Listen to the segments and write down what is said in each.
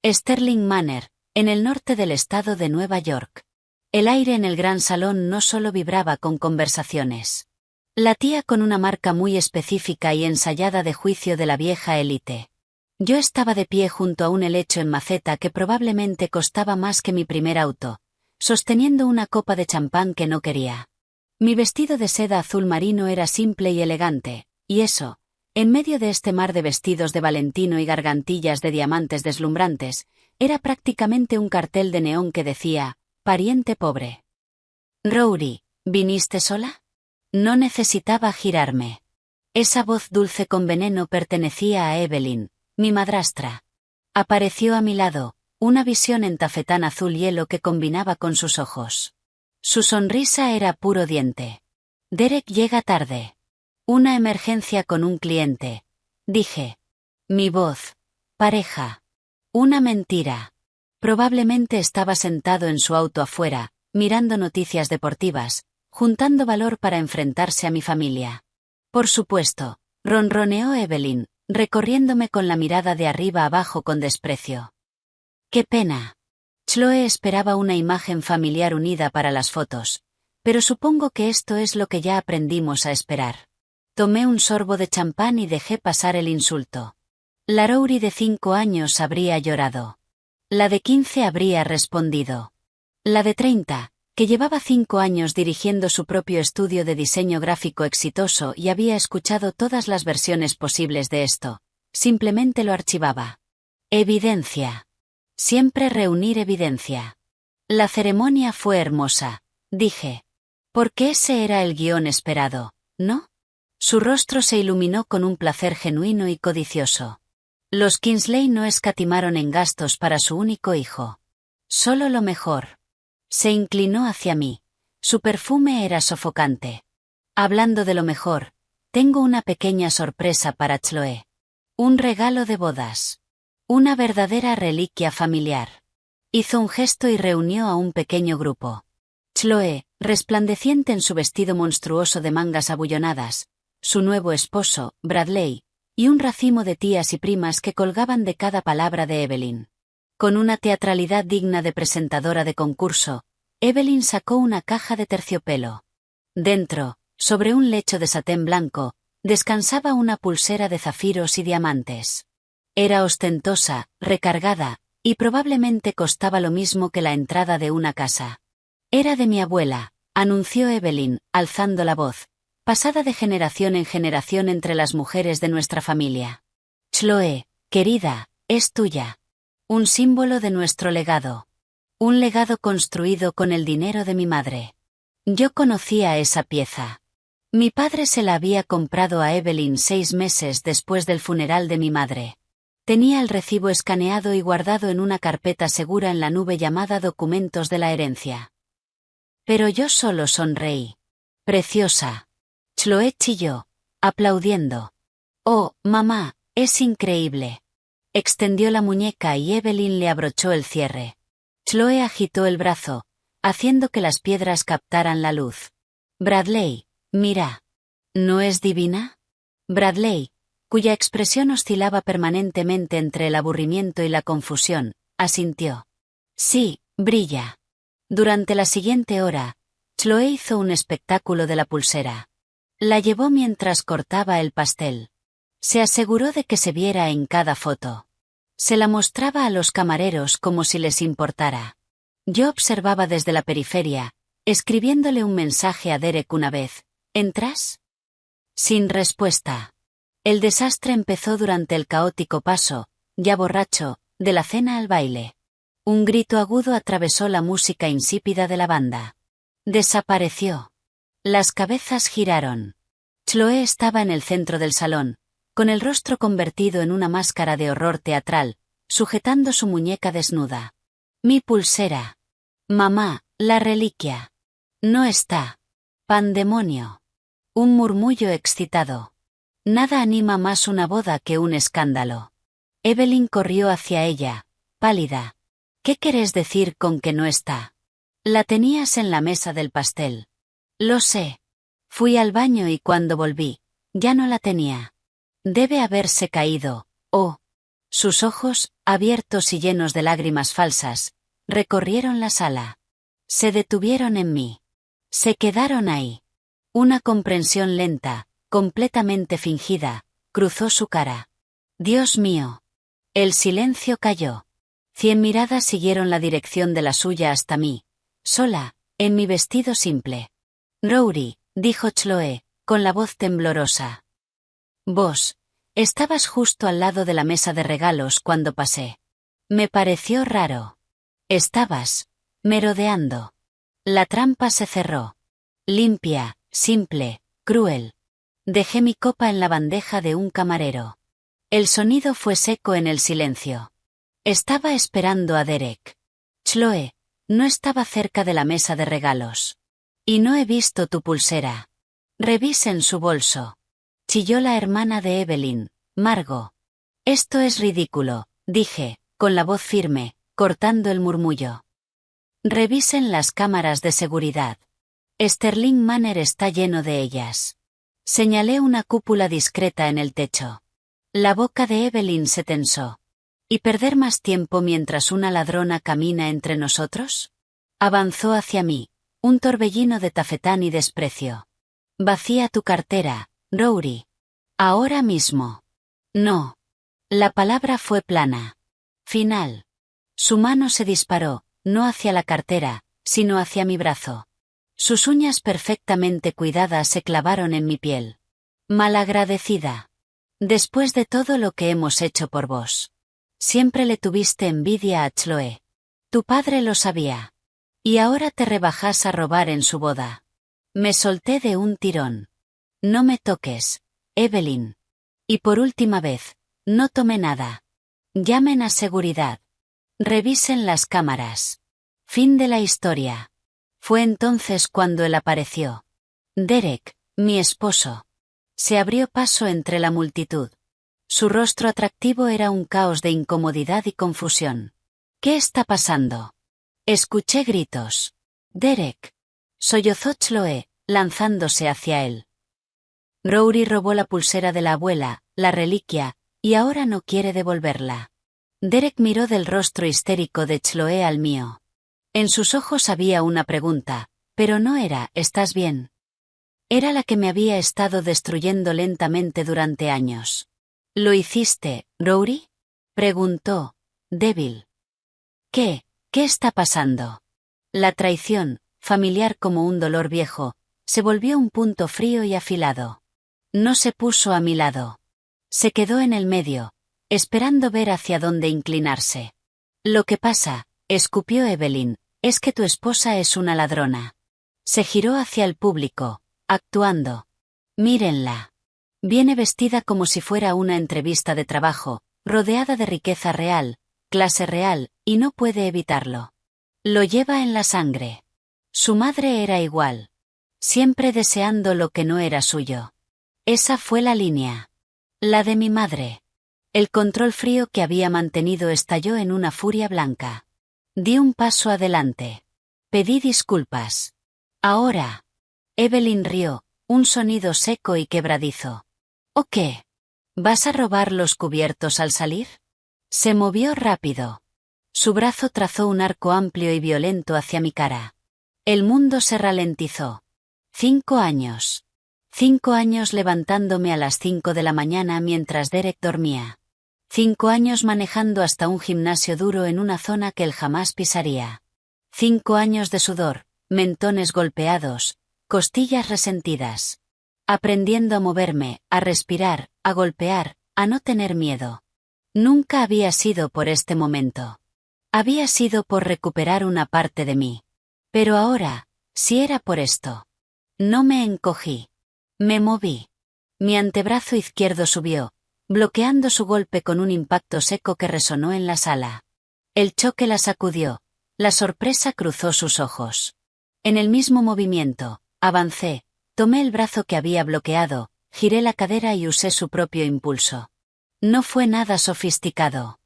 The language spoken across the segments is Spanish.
Sterling Manor, en el norte del estado de Nueva York. El aire en el gran salón no solo vibraba con conversaciones. Latía con una marca muy específica y ensayada de juicio de la vieja élite. Yo estaba de pie junto a un helecho en maceta que probablemente costaba más que mi primer auto, sosteniendo una copa de champán que no quería. Mi vestido de seda azul marino era simple y elegante, y eso, en medio de este mar de vestidos de Valentino y gargantillas de diamantes deslumbrantes, era prácticamente un cartel de neón que decía, pariente pobre. Rory, ¿viniste sola? No necesitaba girarme. Esa voz dulce con veneno pertenecía a Evelyn, mi madrastra. Apareció a mi lado, una visión en tafetán azul hielo que combinaba con sus ojos. Su sonrisa era puro diente. Derek llega tarde. Una emergencia con un cliente, dije. Mi voz. Pareja. Una mentira. Probablemente estaba sentado en su auto afuera, mirando noticias deportivas, juntando valor para enfrentarse a mi familia. Por supuesto, ronroneó Evelyn, recorriéndome con la mirada de arriba abajo con desprecio. ¡Qué pena! Chloe esperaba una imagen familiar unida para las fotos, pero supongo que esto es lo que ya aprendimos a esperar. Tomé un sorbo de champán y dejé pasar el insulto. La Rory de 5 años habría llorado. La de 15 habría respondido. La de 30, que llevaba 5 años dirigiendo su propio estudio de diseño gráfico exitoso y había escuchado todas las versiones posibles de esto, simplemente lo archivaba. Evidencia. Siempre reunir evidencia. La ceremonia fue hermosa, dije. Porque ese era el guión esperado, ¿no? Su rostro se iluminó con un placer genuino y codicioso. Los Kingsley no escatimaron en gastos para su único hijo. Solo lo mejor. Se inclinó hacia mí. Su perfume era sofocante. Hablando de lo mejor, tengo una pequeña sorpresa para Chloe. Un regalo de bodas. Una verdadera reliquia familiar. Hizo un gesto y reunió a un pequeño grupo. Chloe, resplandeciente en su vestido monstruoso de mangas abullonadas, su nuevo esposo, Bradley, y un racimo de tías y primas que colgaban de cada palabra de Evelyn. Con una teatralidad digna de presentadora de concurso, Evelyn sacó una caja de terciopelo. Dentro, sobre un lecho de satén blanco, descansaba una pulsera de zafiros y diamantes. Era ostentosa, recargada, y probablemente costaba lo mismo que la entrada de una casa. Era de mi abuela, anunció Evelyn, alzando la voz, pasada de generación en generación entre las mujeres de nuestra familia. Chloe, querida, es tuya. Un símbolo de nuestro legado. Un legado construido con el dinero de mi madre. Yo conocía esa pieza. Mi padre se la había comprado a Evelyn 6 meses después del funeral de mi madre. Tenía el recibo escaneado y guardado en una carpeta segura en la nube llamada documentos de la herencia. Pero yo solo sonreí. Preciosa. Chloe chilló, aplaudiendo. Oh, mamá, es increíble. Extendió la muñeca y Evelyn le abrochó el cierre. Chloe agitó el brazo, haciendo que las piedras captaran la luz. Bradley, mira. ¿No es divina? Bradley, cuya expresión oscilaba permanentemente entre el aburrimiento y la confusión, asintió. Sí, brilla. Durante la siguiente hora, Chloe hizo un espectáculo de la pulsera. La llevó mientras cortaba el pastel. Se aseguró de que se viera en cada foto. Se la mostraba a los camareros como si les importara. Yo observaba desde la periferia, escribiéndole un mensaje a Derek una vez. ¿Entras? Sin respuesta. El desastre empezó durante el caótico paso, ya borracho, de la cena al baile. Un grito agudo atravesó la música insípida de la banda. Desapareció. Las cabezas giraron. Chloe estaba en el centro del salón, con el rostro convertido en una máscara de horror teatral, sujetando su muñeca desnuda. Mi pulsera. Mamá, la reliquia. No está. Pandemonio. Un murmullo excitado. Nada anima más una boda que un escándalo. Evelyn corrió hacia ella, pálida. ¿Qué querés decir con que no está? La tenías en la mesa del pastel. Lo sé. Fui al baño y cuando volví, ya no la tenía. Debe haberse caído, oh. Sus ojos, abiertos y llenos de lágrimas falsas, recorrieron la sala. Se detuvieron en mí. Se quedaron ahí. Una comprensión lenta, completamente fingida, cruzó su cara. Dios mío. El silencio cayó. 100 miradas siguieron la dirección de la suya hasta mí, sola, en mi vestido simple. Rory, dijo Chloe, con la voz temblorosa. Vos, estabas justo al lado de la mesa de regalos cuando pasé. Me pareció raro. Estabas, merodeando. La trampa se cerró. Limpia, simple, cruel. Dejé mi copa en la bandeja de un camarero. El sonido fue seco en el silencio. Estaba esperando a Derek. Chloe, no estaba cerca de la mesa de regalos. Y no he visto tu pulsera. Revisen su bolso. Chilló la hermana de Evelyn, Margot. Esto es ridículo, dije, con la voz firme, cortando el murmullo. Revisen las cámaras de seguridad. Sterling Manor está lleno de ellas. Señalé una cúpula discreta en el techo. La boca de Evelyn se tensó. ¿Y perder más tiempo mientras una ladrona camina entre nosotros? Avanzó hacia mí, un torbellino de tafetán y desprecio. Vacía tu cartera, Rory. Ahora mismo. No. La palabra fue plana. Final. Su mano se disparó, no hacia la cartera, sino hacia mi brazo. Sus uñas perfectamente cuidadas se clavaron en mi piel. Malagradecida. Después de todo lo que hemos hecho por vos. Siempre le tuviste envidia a Chloe. Tu padre lo sabía. Y ahora te rebajas a robar en su boda. Me solté de un tirón. No me toques, Evelyn. Y por última vez, no tomé nada. Llamen a seguridad. Revisen las cámaras. Fin de la historia. Fue entonces cuando él apareció. Derek, mi esposo. Se abrió paso entre la multitud. Su rostro atractivo era un caos de incomodidad y confusión. ¿Qué está pasando? Escuché gritos. Derek. Sollozó Chloe, lanzándose hacia él. Rory robó la pulsera de la abuela, la reliquia, y ahora no quiere devolverla. Derek miró del rostro histérico de Chloe al mío. En sus ojos había una pregunta, pero no era ¿estás bien? Era la que me había estado destruyendo lentamente durante años. ¿Lo hiciste, Rory? Preguntó, débil. ¿Qué está pasando? La traición, familiar como un dolor viejo, se volvió un punto frío y afilado. No se puso a mi lado. Se quedó en el medio, esperando ver hacia dónde inclinarse. Lo que pasa, escupió Evelyn, es que tu esposa es una ladrona. Se giró hacia el público, actuando. Mírenla. Viene vestida como si fuera una entrevista de trabajo, rodeada de riqueza real, clase real, y no puede evitarlo. Lo lleva en la sangre. Su madre era igual. Siempre deseando lo que no era suyo. Esa fue la línea. La de mi madre. El control frío que había mantenido estalló en una furia blanca. Di un paso adelante. Pedí disculpas. Ahora. Evelyn rió, un sonido seco y quebradizo. ¿O qué? ¿Vas a robar los cubiertos al salir? Se movió rápido. Su brazo trazó un arco amplio y violento hacia mi cara. El mundo se ralentizó. 5 años. 5 años levantándome a las 5 de la mañana mientras Derek dormía. 5 años manejando hasta un gimnasio duro en una zona que él jamás pisaría. 5 años de sudor, mentones golpeados, costillas resentidas. Aprendiendo a moverme, a respirar, a golpear, a no tener miedo. Nunca había sido por este momento. Había sido por recuperar una parte de mí. Pero ahora, si era por esto. No me encogí. Me moví. Mi antebrazo izquierdo subió, bloqueando su golpe con un impacto seco que resonó en la sala. El choque la sacudió. La sorpresa cruzó sus ojos. En el mismo movimiento, avancé. Tomé el brazo que había bloqueado, giré la cadera y usé su propio impulso. No fue nada sofisticado.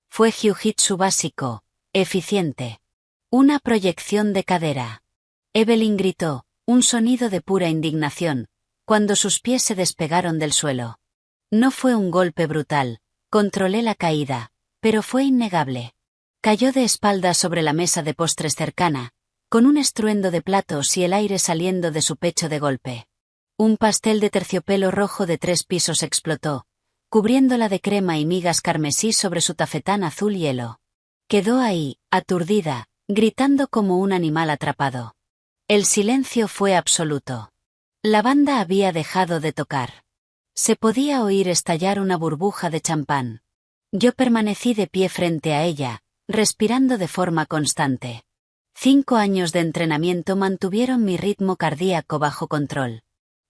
Fue jiu-jitsu básico, eficiente. Una proyección de cadera. Evelyn gritó, un sonido de pura indignación, cuando sus pies se despegaron del suelo. No fue un golpe brutal, Controlé la caída, pero fue innegable. Cayó de espaldas sobre la mesa de postres cercana, con un estruendo de platos y el aire saliendo de su pecho de golpe. Un pastel de terciopelo rojo de 3 pisos explotó, cubriéndola de crema y migas carmesí sobre su tafetán azul hielo. Quedó ahí, aturdida, gritando como un animal atrapado. El silencio fue absoluto. La banda había dejado de tocar. Se podía oír estallar una burbuja de champán. Yo permanecí de pie frente a ella, respirando de forma constante. 5 años de entrenamiento mantuvieron mi ritmo cardíaco bajo control.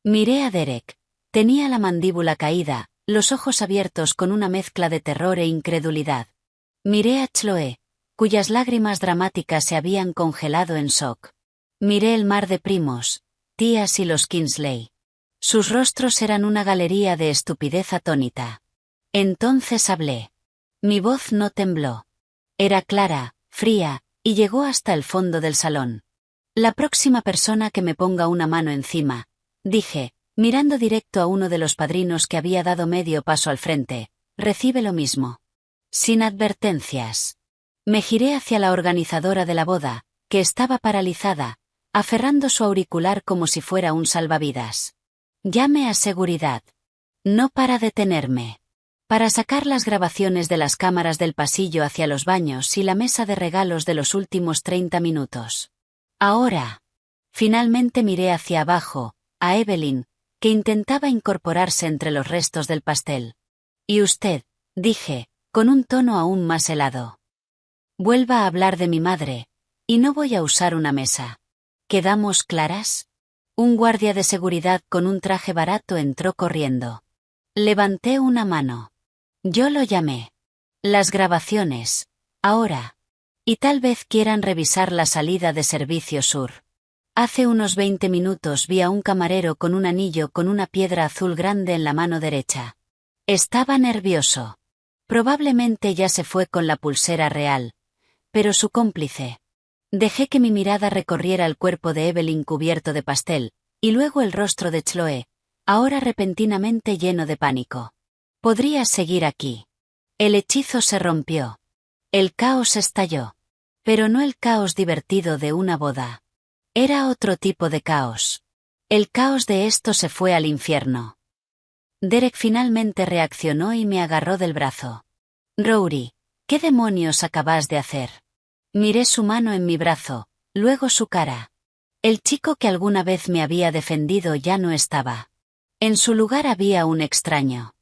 Miré a Derek. Tenía la mandíbula caída, los ojos abiertos con una mezcla de terror e incredulidad. Miré a Chloe, cuyas lágrimas dramáticas se habían congelado en shock. Miré el mar de primos, tías y los Kingsley. Sus rostros eran una galería de estupidez atónita. Entonces hablé. Mi voz no tembló. Era clara, fría, y llegó hasta el fondo del salón. La próxima persona que me ponga una mano encima, dije, mirando directo a uno de los padrinos que había dado medio paso al frente, recibe lo mismo. Sin advertencias. Me giré hacia la organizadora de la boda, que estaba paralizada, aferrando su auricular como si fuera un salvavidas. Llame a seguridad. No para detenerme. Para sacar las grabaciones de las cámaras del pasillo hacia los baños y la mesa de regalos de los últimos 30 minutos. Ahora. Finalmente miré hacia abajo, a Evelyn, que intentaba incorporarse entre los restos del pastel. Y usted, dije, con un tono aún más helado. Vuelva a hablar de mi madre, y no voy a usar una mesa. ¿Quedamos claras? Un guardia de seguridad con un traje barato entró corriendo. Levanté una mano. Yo lo llamé. Las grabaciones. Ahora. Y tal vez quieran revisar la salida de Servicio Sur. Hace unos 20 minutos vi a un camarero con un anillo con una piedra azul grande en la mano derecha. Estaba nervioso. Probablemente ya se fue con la pulsera real. Pero su cómplice. Dejé que mi mirada recorriera el cuerpo de Evelyn cubierto de pastel, y luego el rostro de Chloe, ahora repentinamente lleno de pánico. Podría seguir aquí. El hechizo se rompió. El caos estalló. Pero no el caos divertido de una boda. Era otro tipo de caos. El caos de esto se fue al infierno. Derek finalmente reaccionó y me agarró del brazo. Rory, ¿qué demonios acabas de hacer? Miré su mano en mi brazo, luego su cara. El chico que alguna vez me había defendido ya no estaba. En su lugar había un extraño.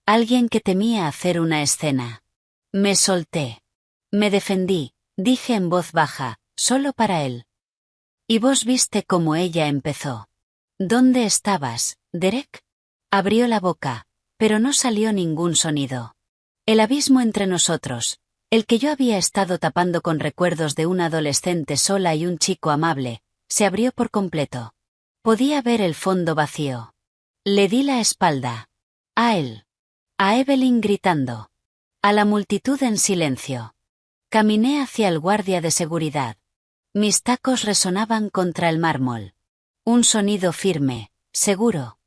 Alguien que temía hacer una escena. Me solté. Me defendí, dije en voz baja, solo para él. Y vos viste cómo ella empezó. ¿Dónde estabas, Derek? Abrió la boca, pero no salió ningún sonido. El abismo entre nosotros, el que yo había estado tapando con recuerdos de una adolescente sola y un chico amable, se abrió por completo. Podía ver el fondo vacío. Le di la espalda. A él. A Evelyn gritando. A la multitud en silencio. Caminé hacia el guardia de seguridad. Mis tacos resonaban contra el mármol. Un sonido firme, seguro.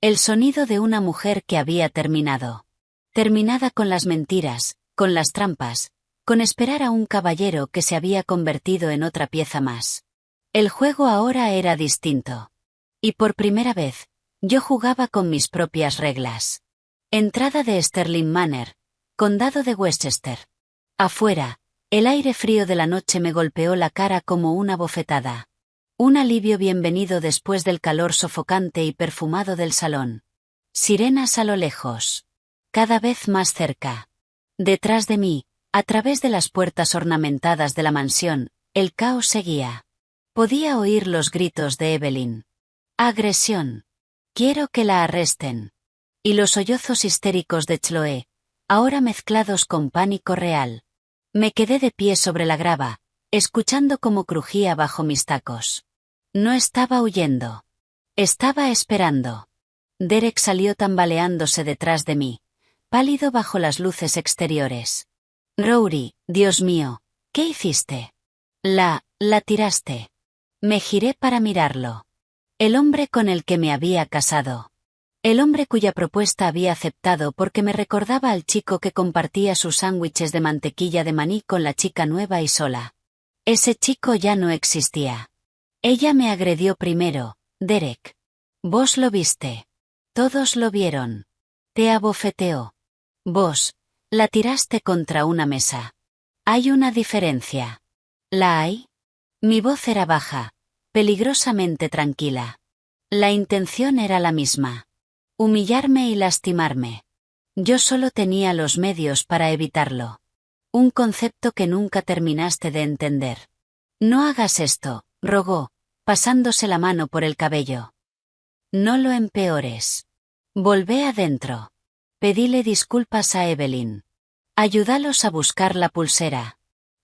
El sonido de una mujer que había terminado. Terminada con las mentiras, con las trampas, con esperar a un caballero que se había convertido en otra pieza más. El juego ahora era distinto. Y por primera vez, yo jugaba con mis propias reglas. Entrada de Sterling Manor, condado de Westchester. Afuera, el aire frío de la noche me golpeó la cara como una bofetada. Un alivio bienvenido después del calor sofocante y perfumado del salón. Sirenas a lo lejos. Cada vez más cerca. Detrás de mí, a través de las puertas ornamentadas de la mansión, el caos seguía. Podía oír los gritos de Evelyn. Agresión. Quiero que la arresten. Y los sollozos histéricos de Chloe, ahora mezclados con pánico real. Me quedé de pie sobre la grava, escuchando cómo crujía bajo mis tacos. No estaba huyendo. Estaba esperando. Derek salió tambaleándose detrás de mí, pálido bajo las luces exteriores. Rory, Dios mío, ¿qué hiciste? La tiraste. Me giré para mirarlo. El hombre con el que me había casado. El hombre cuya propuesta había aceptado porque me recordaba al chico que compartía sus sándwiches de mantequilla de maní con la chica nueva y sola. Ese chico ya no existía. Ella me agredió primero, Derek. Vos lo viste. Todos lo vieron. Te abofeteó. Vos, la tiraste contra una mesa. Hay una diferencia. ¿La hay? Mi voz era baja, peligrosamente tranquila. La intención era la misma. Humillarme y lastimarme. Yo solo tenía los medios para evitarlo. Un concepto que nunca terminaste de entender. No hagas esto, rogó, pasándose la mano por el cabello. No lo empeores. Volvé adentro. Pedíle disculpas a Evelyn. Ayúdalos a buscar la pulsera.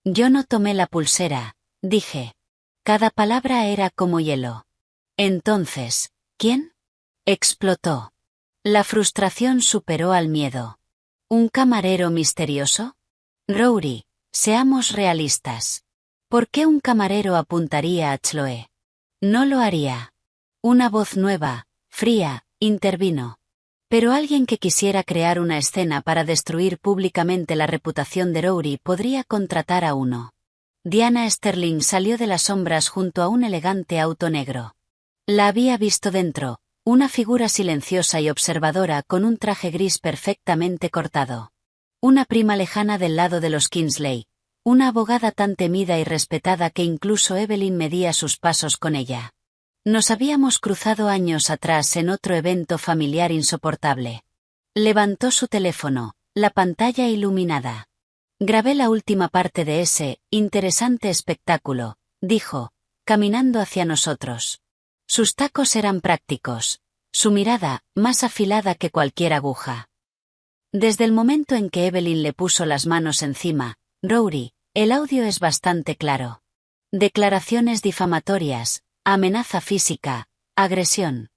Yo no tomé la pulsera, dije. Cada palabra era como hielo. Entonces, ¿quién? Explotó. La frustración superó al miedo. ¿Un camarero misterioso? Rory, seamos realistas. ¿Por qué un camarero apuntaría a Chloe? No lo haría. Una voz nueva, fría, intervino. Pero alguien que quisiera crear una escena para destruir públicamente la reputación de Rory podría contratar a uno. Diana Sterling salió de las sombras junto a un elegante auto negro. La había visto dentro, una figura silenciosa y observadora con un traje gris perfectamente cortado. Una prima lejana del lado de los Kingsley, una abogada tan temida y respetada que incluso Evelyn medía sus pasos con ella. Nos habíamos cruzado años atrás en otro evento familiar insoportable. Levantó su teléfono, la pantalla iluminada. Grabé la última parte de ese interesante espectáculo, dijo, caminando hacia nosotros. Sus tacos eran prácticos, su mirada, más afilada que cualquier aguja. Desde el momento en que Evelyn le puso las manos encima, Rory, el audio es bastante claro. Declaraciones difamatorias, amenaza física, agresión.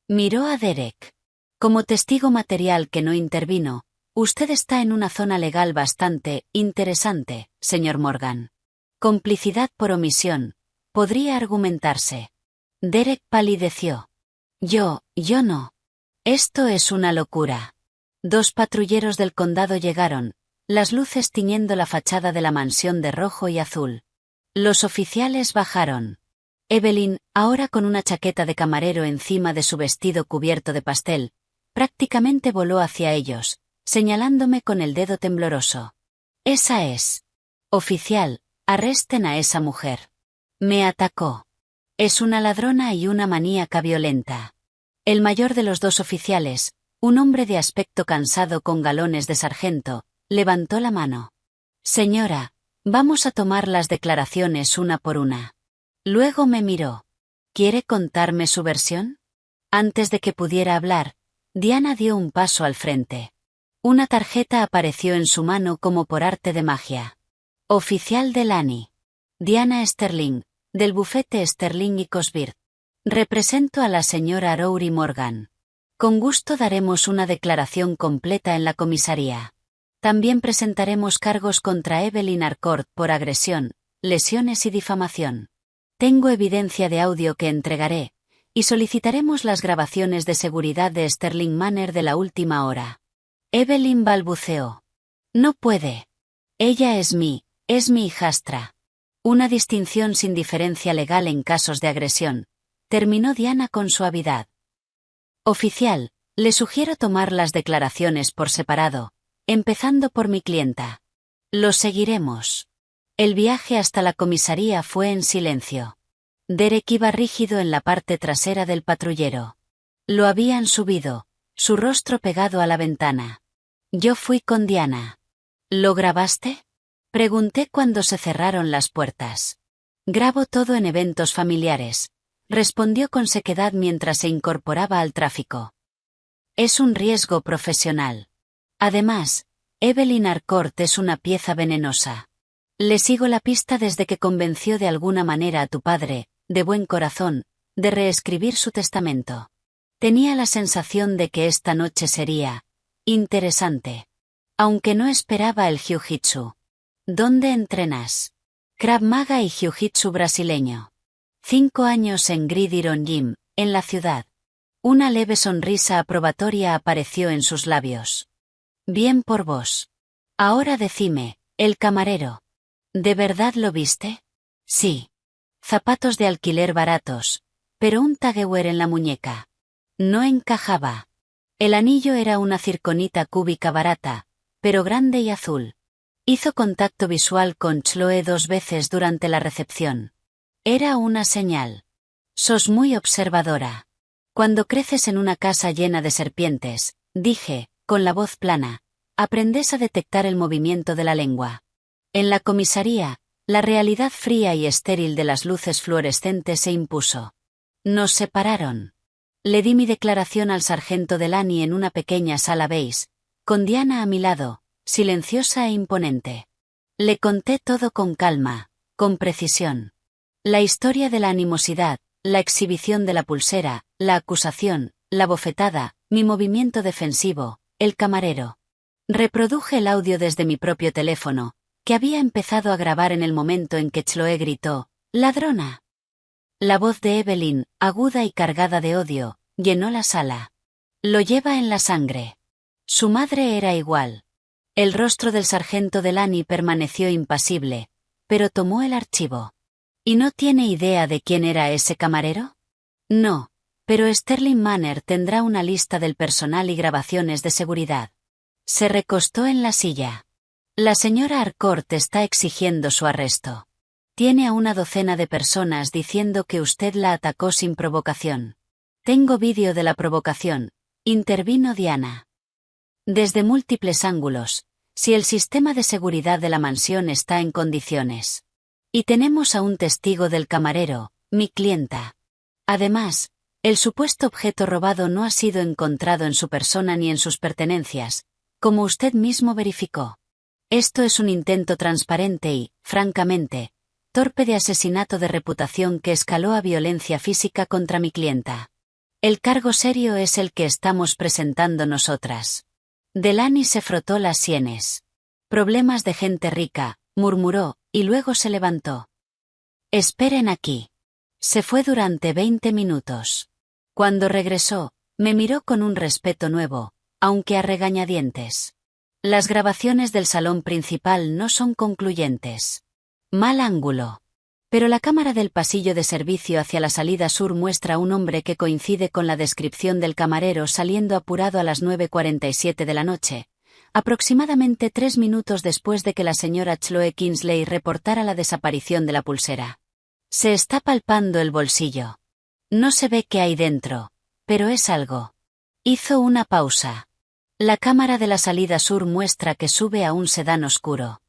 Miró a Derek. Como testigo material que no intervino, usted está en una zona legal bastante interesante, señor Morgan. Complicidad por omisión, podría argumentarse. Derek palideció. Yo no. Esto es una locura. 2 patrulleros del condado llegaron, las luces tiñendo la fachada de la mansión de rojo y azul. Los oficiales bajaron. Evelyn, ahora con una chaqueta de camarero encima de su vestido cubierto de pastel, prácticamente voló hacia ellos, señalándome con el dedo tembloroso. Esa es. Oficial, arresten a esa mujer. Me atacó. Es una ladrona y una maníaca violenta. El mayor de los 2 oficiales, un hombre de aspecto cansado con galones de sargento, levantó la mano. Señora, vamos a tomar las declaraciones una por una. Luego me miró. ¿Quiere contarme su versión? Antes de que pudiera hablar, Diana dio un paso al frente. Una tarjeta apareció en su mano como por arte de magia. Oficial de Lani. Diana Sterling, del bufete Sterling y Cosbird. Represento a la señora Rory Morgan. Con gusto daremos una declaración completa en la comisaría. También presentaremos cargos contra Evelyn Harcourt por agresión, lesiones y difamación. Tengo evidencia de audio que entregaré, y solicitaremos las grabaciones de seguridad de Sterling Manor de la última hora. Evelyn balbuceó. No puede. Ella es mi hijastra. Una distinción sin diferencia legal en casos de agresión, terminó Diana con suavidad. Oficial, le sugiero tomar las declaraciones por separado, empezando por mi clienta. Lo seguiremos. El viaje hasta la comisaría fue en silencio. Derek iba rígido en la parte trasera del patrullero. Lo habían subido, su rostro pegado a la ventana. Yo fui con Diana. ¿Lo grabaste? Pregunté cuando se cerraron las puertas. Grabo todo en eventos familiares, respondió con sequedad mientras se incorporaba al tráfico. Es un riesgo profesional. Además, Evelyn Harcourt es una pieza venenosa. Le sigo la pista desde que convenció de alguna manera a tu padre, de buen corazón, de reescribir su testamento. Tenía la sensación de que esta noche sería interesante. Aunque no esperaba el jiu-jitsu. ¿Dónde entrenas? Krav Maga y jiu-jitsu brasileño. 5 años en Gridiron Gym, en la ciudad. Una leve sonrisa aprobatoria apareció en sus labios. Bien por vos. Ahora decime, el camarero. ¿De verdad lo viste? Sí. Zapatos de alquiler baratos, pero un tagüer en la muñeca. No encajaba. El anillo era una circonita cúbica barata, pero grande y azul. Hizo contacto visual con Chloe 2 veces durante la recepción. Era una señal. Sos muy observadora. Cuando creces en una casa llena de serpientes, dije, con la voz plana, aprendes a detectar el movimiento de la lengua. En la comisaría, la realidad fría y estéril de las luces fluorescentes se impuso. Nos separaron. Le di mi declaración al sargento Delany en una pequeña sala beige, con Diana a mi lado, silenciosa e imponente. Le conté todo con calma, con precisión. La historia de la animosidad, la exhibición de la pulsera, la acusación, la bofetada, mi movimiento defensivo, el camarero. Reproduje el audio desde mi propio teléfono, que había empezado a grabar en el momento en que Chloe gritó, «¡Ladrona!». La voz de Evelyn, aguda y cargada de odio, llenó la sala. Lo lleva en la sangre. Su madre era igual. El rostro del sargento Delany permaneció impasible, pero tomó el archivo. ¿Y no tiene idea de quién era ese camarero? No, pero Sterling Manor tendrá una lista del personal y grabaciones de seguridad. Se recostó en la silla. La señora Harcourt está exigiendo su arresto. Tiene a una docena de personas diciendo que usted la atacó sin provocación. Tengo vídeo de la provocación, intervino Diana. Desde múltiples ángulos, si el sistema de seguridad de la mansión está en condiciones. Y tenemos a un testigo del camarero, mi clienta. Además, el supuesto objeto robado no ha sido encontrado en su persona ni en sus pertenencias, como usted mismo verificó. Esto es un intento transparente y, francamente, torpe de asesinato de reputación que escaló a violencia física contra mi clienta. El cargo serio es el que estamos presentando nosotras. Delany se frotó las sienes. Problemas de gente rica, murmuró, y luego se levantó. Esperen aquí. Se fue durante 20 minutos. Cuando regresó, me miró con un respeto nuevo, aunque a regañadientes. Las grabaciones del salón principal no son concluyentes. Mal ángulo. Pero la cámara del pasillo de servicio hacia la salida sur muestra a un hombre que coincide con la descripción del camarero saliendo apurado a las 9:47 de la noche, aproximadamente 3 minutos después de que la señora Chloe Kingsley reportara la desaparición de la pulsera. Se está palpando el bolsillo. No se ve qué hay dentro, pero es algo. Hizo una pausa. La cámara de la salida sur muestra que sube a un sedán oscuro.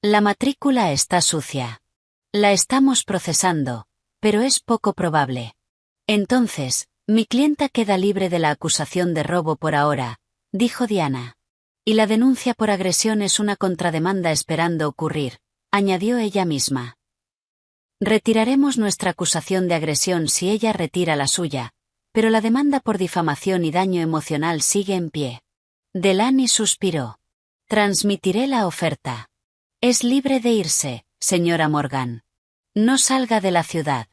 La matrícula está sucia. La estamos procesando, pero es poco probable. Entonces, mi clienta queda libre de la acusación de robo por ahora, dijo Diana. Y la denuncia por agresión es una contrademanda esperando ocurrir, añadió ella misma. Retiraremos nuestra acusación de agresión si ella retira la suya, pero la demanda por difamación y daño emocional sigue en pie. Delany suspiró. Transmitiré la oferta. Es libre de irse, señora Morgan. No salga de la ciudad.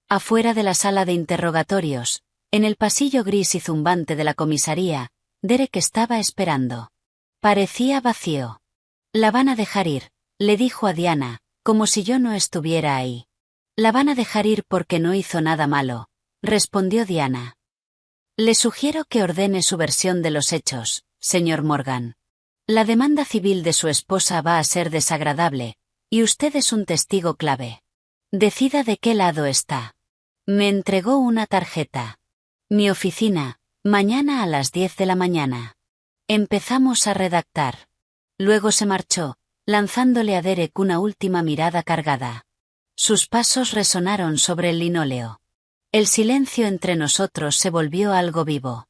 Afuera de la sala de interrogatorios, en el pasillo gris y zumbante de la comisaría, Derek estaba esperando. Parecía vacío. La van a dejar ir, le dijo a Diana, como si yo no estuviera ahí. La van a dejar ir porque no hizo nada malo, respondió Diana. Le sugiero que ordene su versión de los hechos, señor Morgan. La demanda civil de su esposa va a ser desagradable, y usted es un testigo clave. Decida de qué lado está. Me entregó una tarjeta. Mi oficina, mañana a las 10 de la mañana. Empezamos a redactar. Luego se marchó, lanzándole a Derek una última mirada cargada. Sus pasos resonaron sobre el linóleo. El silencio entre nosotros se volvió algo vivo.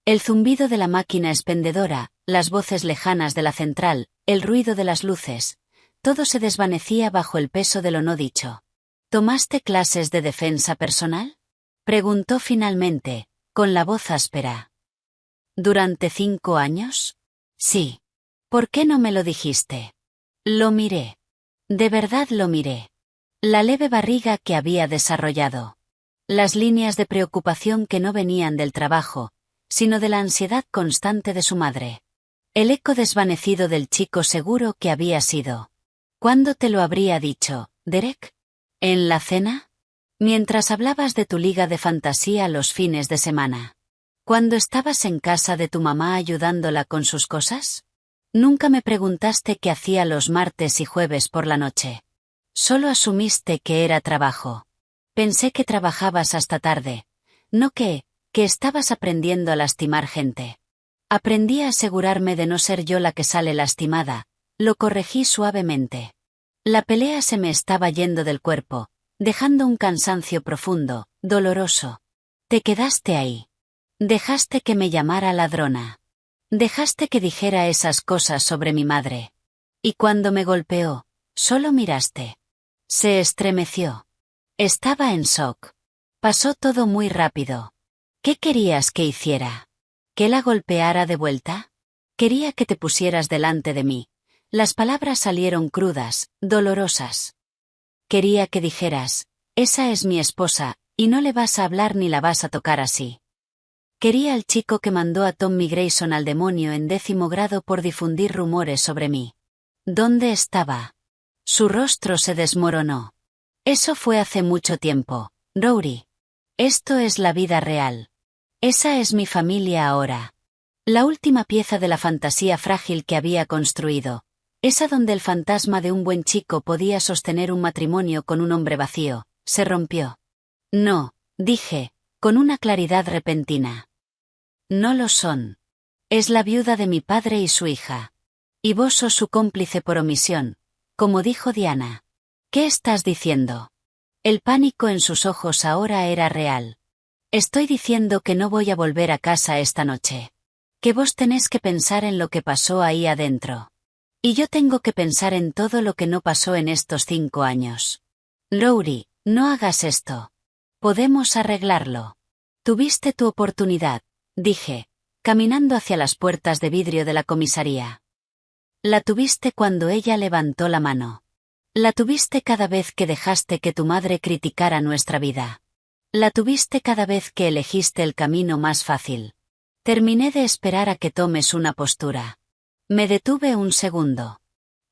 El zumbido de la máquina expendedora, las voces lejanas de la central, el ruido de las luces, todo se desvanecía bajo el peso de lo no dicho. ¿Tomaste clases de defensa personal?, preguntó finalmente, con la voz áspera. ¿Durante 5 años? Sí. ¿Por qué no me lo dijiste? Lo miré. De verdad lo miré. La leve barriga que había desarrollado. Las líneas de preocupación que no venían del trabajo, sino de la ansiedad constante de su madre. El eco desvanecido del chico seguro que había sido. ¿Cuándo te lo habría dicho, Derek? ¿En la cena? Mientras hablabas de tu liga de fantasía los fines de semana. ¿Cuándo estabas en casa de tu mamá ayudándola con sus cosas? Nunca me preguntaste qué hacía los martes y jueves por la noche. Solo asumiste que era trabajo. Pensé que trabajabas hasta tarde. No que estabas aprendiendo a lastimar gente. Aprendí a asegurarme de no ser yo la que sale lastimada. Lo corregí suavemente. La pelea se me estaba yendo del cuerpo, dejando un cansancio profundo, doloroso. Te quedaste ahí. Dejaste que me llamara ladrona. Dejaste que dijera esas cosas sobre mi madre. Y cuando me golpeó, solo miraste. Se estremeció. Estaba en shock. Pasó todo muy rápido. ¿Qué querías que hiciera? ¿Que la golpeara de vuelta? Quería que te pusieras delante de mí. Las palabras salieron crudas, dolorosas. Quería que dijeras, esa es mi esposa, y no le vas a hablar ni la vas a tocar así. Quería al chico que mandó a Tommy Grayson al demonio en 10º grado por difundir rumores sobre mí. ¿Dónde estaba? Su rostro se desmoronó. Eso fue hace mucho tiempo, Rory. Esto es la vida real. Esa es mi familia ahora. La última pieza de la fantasía frágil que había construido. Esa donde el fantasma de un buen chico podía sostener un matrimonio con un hombre vacío, se rompió. No, dije, con una claridad repentina. No lo son. Es la viuda de mi padre y su hija. Y vos sos su cómplice por omisión, como dijo Diana. ¿Qué estás diciendo? El pánico en sus ojos ahora era real. Estoy diciendo que no voy a volver a casa esta noche. Que vos tenés que pensar en lo que pasó ahí adentro. Y yo tengo que pensar en todo lo que no pasó en estos 5 años. Rory, no hagas esto. Podemos arreglarlo. Tuviste tu oportunidad, dije, caminando hacia las puertas de vidrio de la comisaría. La tuviste cuando ella levantó la mano. La tuviste cada vez que dejaste que tu madre criticara nuestra vida. La tuviste cada vez que elegiste el camino más fácil. Terminé de esperar a que tomes una postura. Me detuve un segundo.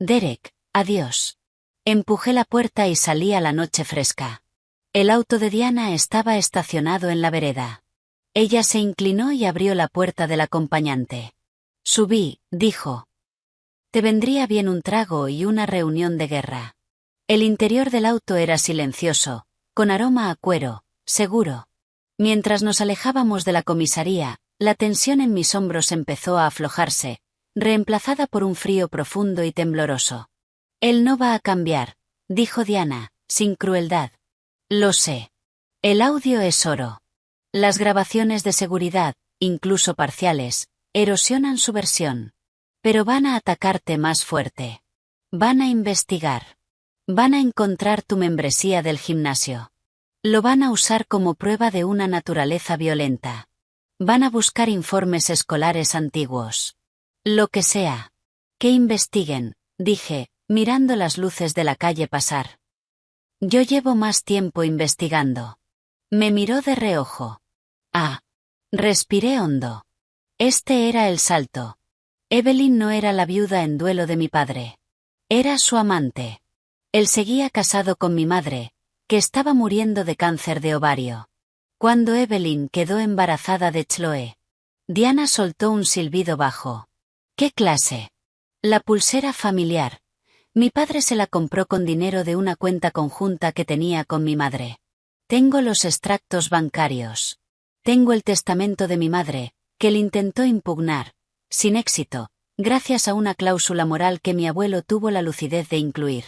Derek, adiós. Empujé la puerta y salí a la noche fresca. El auto de Diana estaba estacionado en la vereda. Ella se inclinó y abrió la puerta del acompañante. Subí, dijo. Te vendría bien un trago y una reunión de guerra. El interior del auto era silencioso, con aroma a cuero, seguro. Mientras nos alejábamos de la comisaría, la tensión en mis hombros empezó a aflojarse, reemplazada por un frío profundo y tembloroso. Él no va a cambiar, dijo Diana, sin crueldad. Lo sé. El audio es oro. Las grabaciones de seguridad, incluso parciales, erosionan su versión. Pero van a atacarte más fuerte. Van a investigar. Van a encontrar tu membresía del gimnasio. Lo van a usar como prueba de una naturaleza violenta. Van a buscar informes escolares antiguos. Lo que sea. Que investiguen, dije, mirando las luces de la calle pasar. Yo llevo más tiempo investigando. Me miró de reojo. Ah. Respiré hondo. Este era el salto. Evelyn no era la viuda en duelo de mi padre. Era su amante. Él seguía casado con mi madre, que estaba muriendo de cáncer de ovario. Cuando Evelyn quedó embarazada de Chloe, Diana soltó un silbido bajo. ¿Qué clase? La pulsera familiar. Mi padre se la compró con dinero de una cuenta conjunta que tenía con mi madre. Tengo los extractos bancarios. Tengo el testamento de mi madre, que él intentó impugnar, sin éxito, gracias a una cláusula moral que mi abuelo tuvo la lucidez de incluir.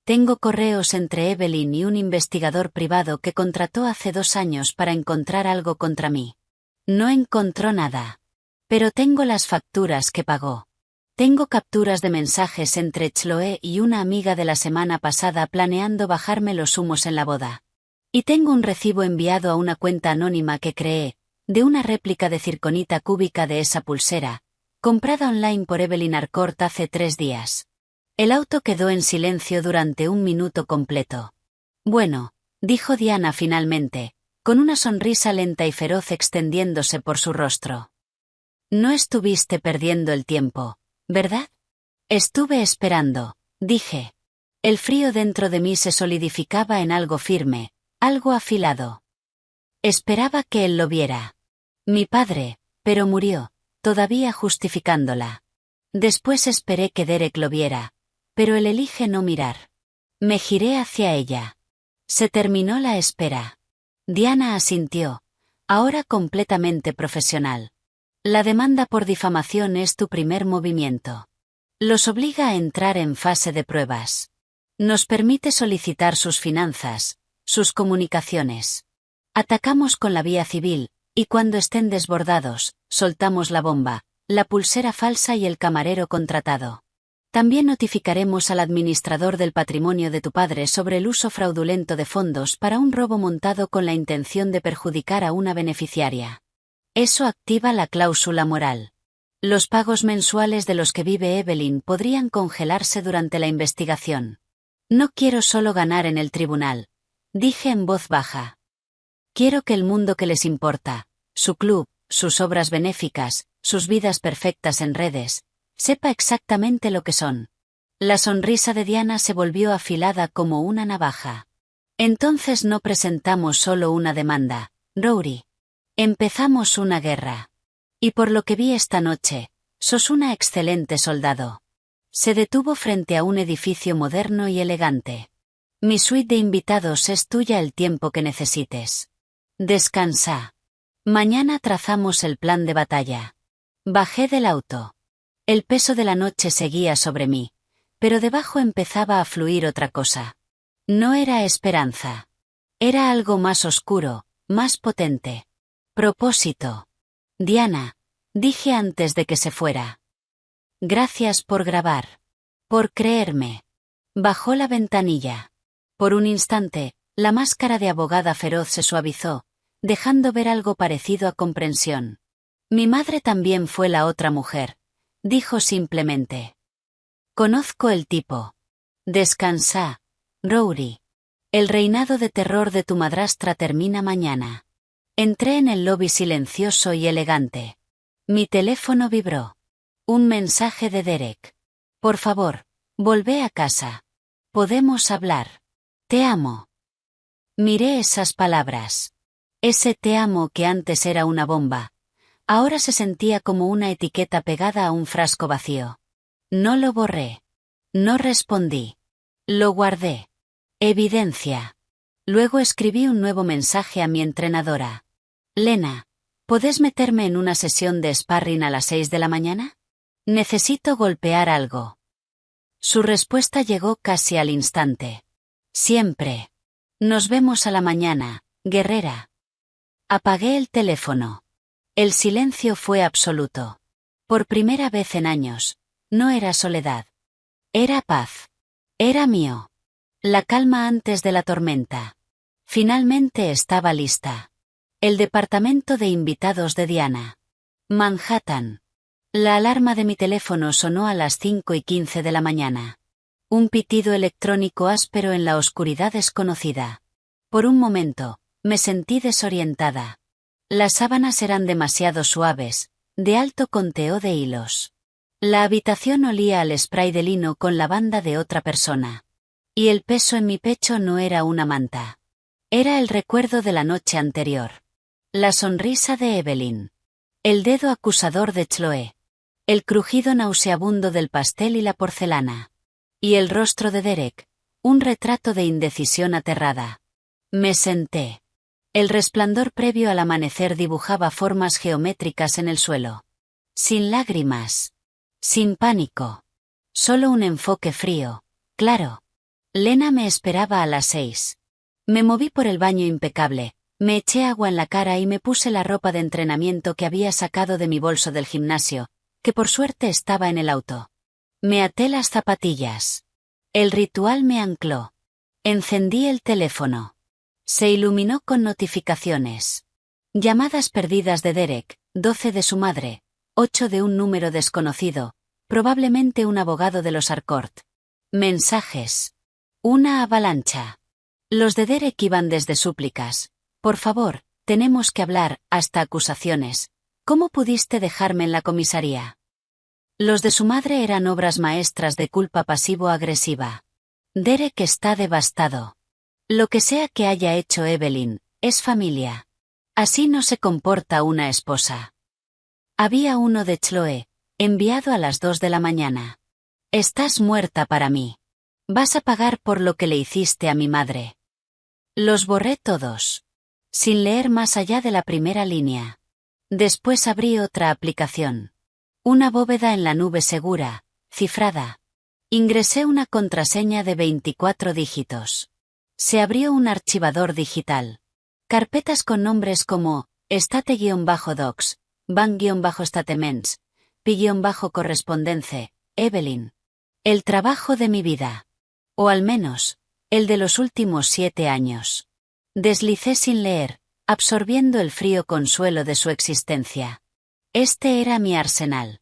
Tengo correos entre Evelyn y un investigador privado que contrató hace 2 años para encontrar algo contra mí. No encontró nada. Pero tengo las facturas que pagó. Tengo capturas de mensajes entre Chloe y una amiga de la semana pasada planeando bajarme los humos en la boda. Y tengo un recibo enviado a una cuenta anónima que creé, de una réplica de circonita cúbica de esa pulsera, comprada online por Evelyn Harcourt hace 3 días. El auto quedó en silencio durante 1 minuto completo. Bueno, dijo Diana finalmente, con una sonrisa lenta y feroz extendiéndose por su rostro. No estuviste perdiendo el tiempo, ¿verdad? Estuve esperando, dije. El frío dentro de mí se solidificaba en algo firme, algo afilado. Esperaba que él lo viera. Mi padre, pero murió, todavía justificándola. Después esperé que Derek lo viera, pero él elige no mirar. Me giré hacia ella. Se terminó la espera. Diana asintió, ahora completamente profesional. La demanda por difamación es tu primer movimiento. Los obliga a entrar en fase de pruebas. Nos permite solicitar sus finanzas, sus comunicaciones. Atacamos con la vía civil, y cuando estén desbordados, soltamos la bomba, la pulsera falsa y el camarero contratado. También notificaremos al administrador del patrimonio de tu padre sobre el uso fraudulento de fondos para un robo montado con la intención de perjudicar a una beneficiaria. Eso activa la cláusula moral. Los pagos mensuales de los que vive Evelyn podrían congelarse durante la investigación. No quiero solo ganar en el tribunal, dije en voz baja. Quiero que el mundo que les importa, su club, sus obras benéficas, sus vidas perfectas en redes, sepa exactamente lo que son. La sonrisa de Diana se volvió afilada como una navaja. Entonces no presentamos solo una demanda, Rory. Empezamos una guerra. Y por lo que vi esta noche, sos una excelente soldado. Se detuvo frente a un edificio moderno y elegante. Mi suite de invitados es tuya el tiempo que necesites. Descansa. Mañana trazamos el plan de batalla. Bajé del auto. El peso de la noche seguía sobre mí, pero debajo empezaba a fluir otra cosa. No era esperanza. Era algo más oscuro, más potente. Propósito. Diana, dije antes de que se fuera. Gracias por grabar. Por creerme. Bajó la ventanilla. Por un instante, la máscara de abogada feroz se suavizó, dejando ver algo parecido a comprensión. Mi madre también fue la otra mujer, dijo simplemente. Conozco el tipo. Descansa, Rory. El reinado de terror de tu madrastra termina mañana. Entré en el lobby silencioso y elegante. Mi teléfono vibró. Un mensaje de Derek. Por favor, volvé a casa. Podemos hablar. Te amo. Miré esas palabras. Ese te amo que antes era una bomba, ahora se sentía como una etiqueta pegada a un frasco vacío. No lo borré. No respondí. Lo guardé. Evidencia. Luego escribí un nuevo mensaje a mi entrenadora. Lena, ¿podés meterme en una sesión de sparring a las 6 de la mañana? Necesito golpear algo. Su respuesta llegó casi al instante. Siempre. Nos vemos a la mañana, guerrera. Apagué el teléfono. El silencio fue absoluto. Por primera vez en años, no era soledad. Era paz. Era mío. La calma antes de la tormenta. Finalmente estaba lista. El departamento de invitados de Diana. Manhattan. La alarma de mi teléfono sonó a las 5:15 de la mañana. Un pitido electrónico áspero en la oscuridad desconocida. Por un momento, me sentí desorientada. Las sábanas eran demasiado suaves, de alto conteo de hilos. La habitación olía al spray de lino con lavanda de otra persona. Y el peso en mi pecho no era una manta. Era el recuerdo de la noche anterior. La sonrisa de Evelyn. El dedo acusador de Chloe. El crujido nauseabundo del pastel y la porcelana. Y el rostro de Derek, un retrato de indecisión aterrada. Me senté. El resplandor previo al amanecer dibujaba formas geométricas en el suelo. Sin lágrimas. Sin pánico. Solo un enfoque frío, claro. Lena me esperaba a las 6. Me moví por el baño impecable, me eché agua en la cara y me puse la ropa de entrenamiento que había sacado de mi bolso del gimnasio, que por suerte estaba en el auto. Me até las zapatillas. El ritual me ancló. Encendí el teléfono. Se iluminó con notificaciones. Llamadas perdidas de Derek, 12 de su madre, 8 de un número desconocido, probablemente un abogado de los Harcourt. Mensajes. Una avalancha. Los de Derek iban desde súplicas. Por favor, tenemos que hablar, hasta acusaciones. ¿Cómo pudiste dejarme en la comisaría? Los de su madre eran obras maestras de culpa pasivo-agresiva. Derek está devastado. Lo que sea que haya hecho Evelyn, es familia. Así no se comporta una esposa. Había uno de Chloe, enviado a las 2 de la mañana. Estás muerta para mí. Vas a pagar por lo que le hiciste a mi madre. Los borré todos. Sin leer más allá de la primera línea. Después abrí otra aplicación. Una bóveda en la nube segura, cifrada. Ingresé una contraseña de 24 dígitos. Se abrió un archivador digital. Carpetas con nombres como State-Docs, Bank-Statements, Pi-Correspondence, Evelyn. El trabajo de mi vida. O al menos, el de los últimos 7 años. Deslicé sin leer, absorbiendo el frío consuelo de su existencia. Este era mi arsenal.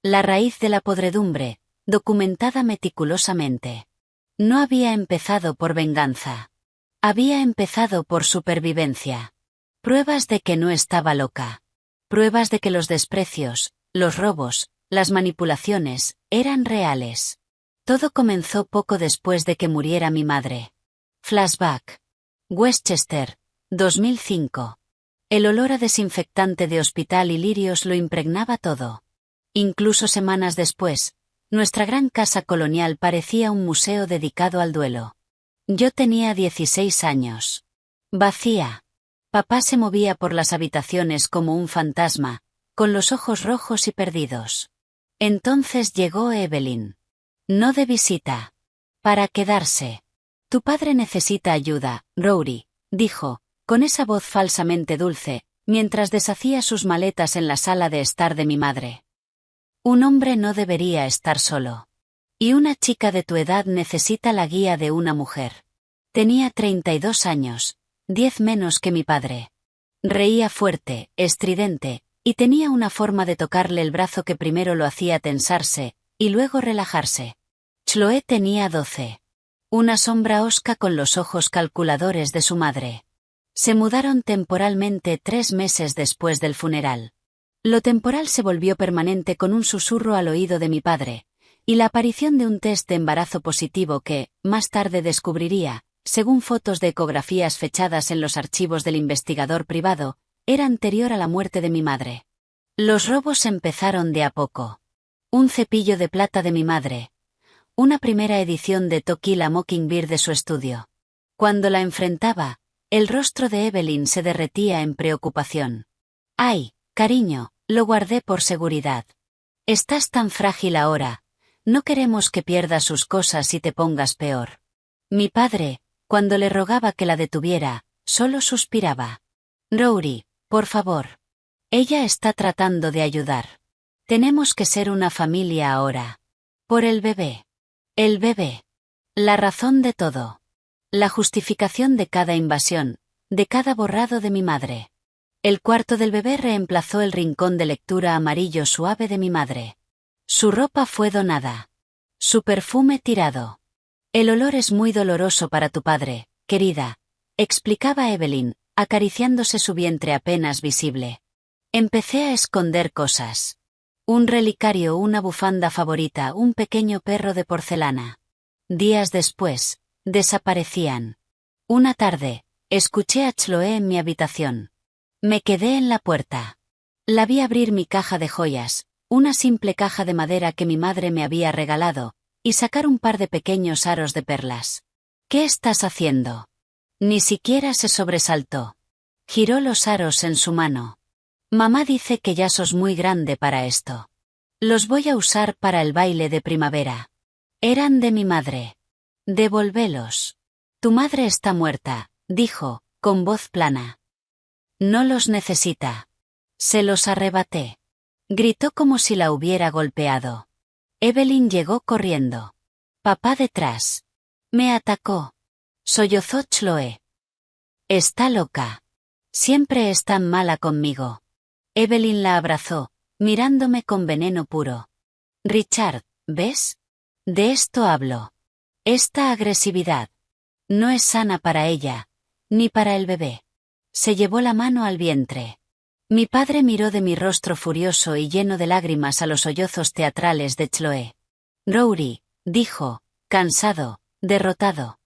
La raíz de la podredumbre, documentada meticulosamente. No había empezado por venganza. Había empezado por supervivencia. Pruebas de que no estaba loca. Pruebas de que los desprecios, los robos, las manipulaciones, eran reales. Todo comenzó poco después de que muriera mi madre. Flashback. Westchester, 2005. El olor a desinfectante de hospital y lirios lo impregnaba todo. Incluso semanas después, nuestra gran casa colonial parecía un museo dedicado al duelo. Yo tenía 16 años. Vacía. Papá se movía por las habitaciones como un fantasma, con los ojos rojos y perdidos. Entonces llegó Evelyn. No de visita. Para quedarse. Tu padre necesita ayuda, Rory, dijo, con esa voz falsamente dulce, mientras deshacía sus maletas en la sala de estar de mi madre. Un hombre no debería estar solo. Y una chica de tu edad necesita la guía de una mujer. Tenía 32 años, 10 menos que mi padre. Reía fuerte, estridente, y tenía una forma de tocarle el brazo que primero lo hacía tensarse, y luego relajarse. Chloe tenía 12. Una sombra hosca con los ojos calculadores de su madre. Se mudaron temporalmente 3 meses después del funeral. Lo temporal se volvió permanente con un susurro al oído de mi padre, y la aparición de un test de embarazo positivo que, más tarde descubriría, según fotos de ecografías fechadas en los archivos del investigador privado, era anterior a la muerte de mi madre. Los robos empezaron de a poco. Un cepillo de plata de mi madre. Una primera edición de To Kill a Mockingbird de su estudio. Cuando la enfrentaba, el rostro de Evelyn se derretía en preocupación. «Ay, cariño», lo guardé por seguridad. «Estás tan frágil ahora. No queremos que pierdas sus cosas y te pongas peor». Mi padre, cuando le rogaba que la detuviera, solo suspiraba. «Rory, por favor. Ella está tratando de ayudar. Tenemos que ser una familia ahora. Por el bebé». El bebé. La razón de todo. La justificación de cada invasión, de cada borrado de mi madre. El cuarto del bebé reemplazó el rincón de lectura amarillo suave de mi madre. Su ropa fue donada. Su perfume tirado. El olor es muy doloroso para tu padre, querida, explicaba Evelyn, acariciándose su vientre apenas visible. Empecé a esconder cosas. Un relicario, una bufanda favorita, un pequeño perro de porcelana. Días después, desaparecían. Una tarde, escuché a Chloe en mi habitación. Me quedé en la puerta. La vi abrir mi caja de joyas, una simple caja de madera que mi madre me había regalado, y sacar un par de pequeños aros de perlas. «¿Qué estás haciendo?» Ni siquiera se sobresaltó. Giró los aros en su mano. «Mamá dice que ya sos muy grande para esto. Los voy a usar para el baile de primavera. Eran de mi madre. Devuélvelos. Tu madre está muerta», dijo, con voz plana. «No los necesita». Se los arrebaté. Gritó como si la hubiera golpeado. Evelyn llegó corriendo. Papá detrás. Me atacó. Sollozó Chloe. «Está loca. Siempre es tan mala conmigo». Evelyn la abrazó, mirándome con veneno puro. «Richard, ¿ves? De esto hablo. Esta agresividad. No es sana para ella, ni para el bebé. Se llevó la mano al vientre. Mi padre miró de mi rostro furioso y lleno de lágrimas a los sollozos teatrales de Chloe. Rory, dijo, cansado, derrotado.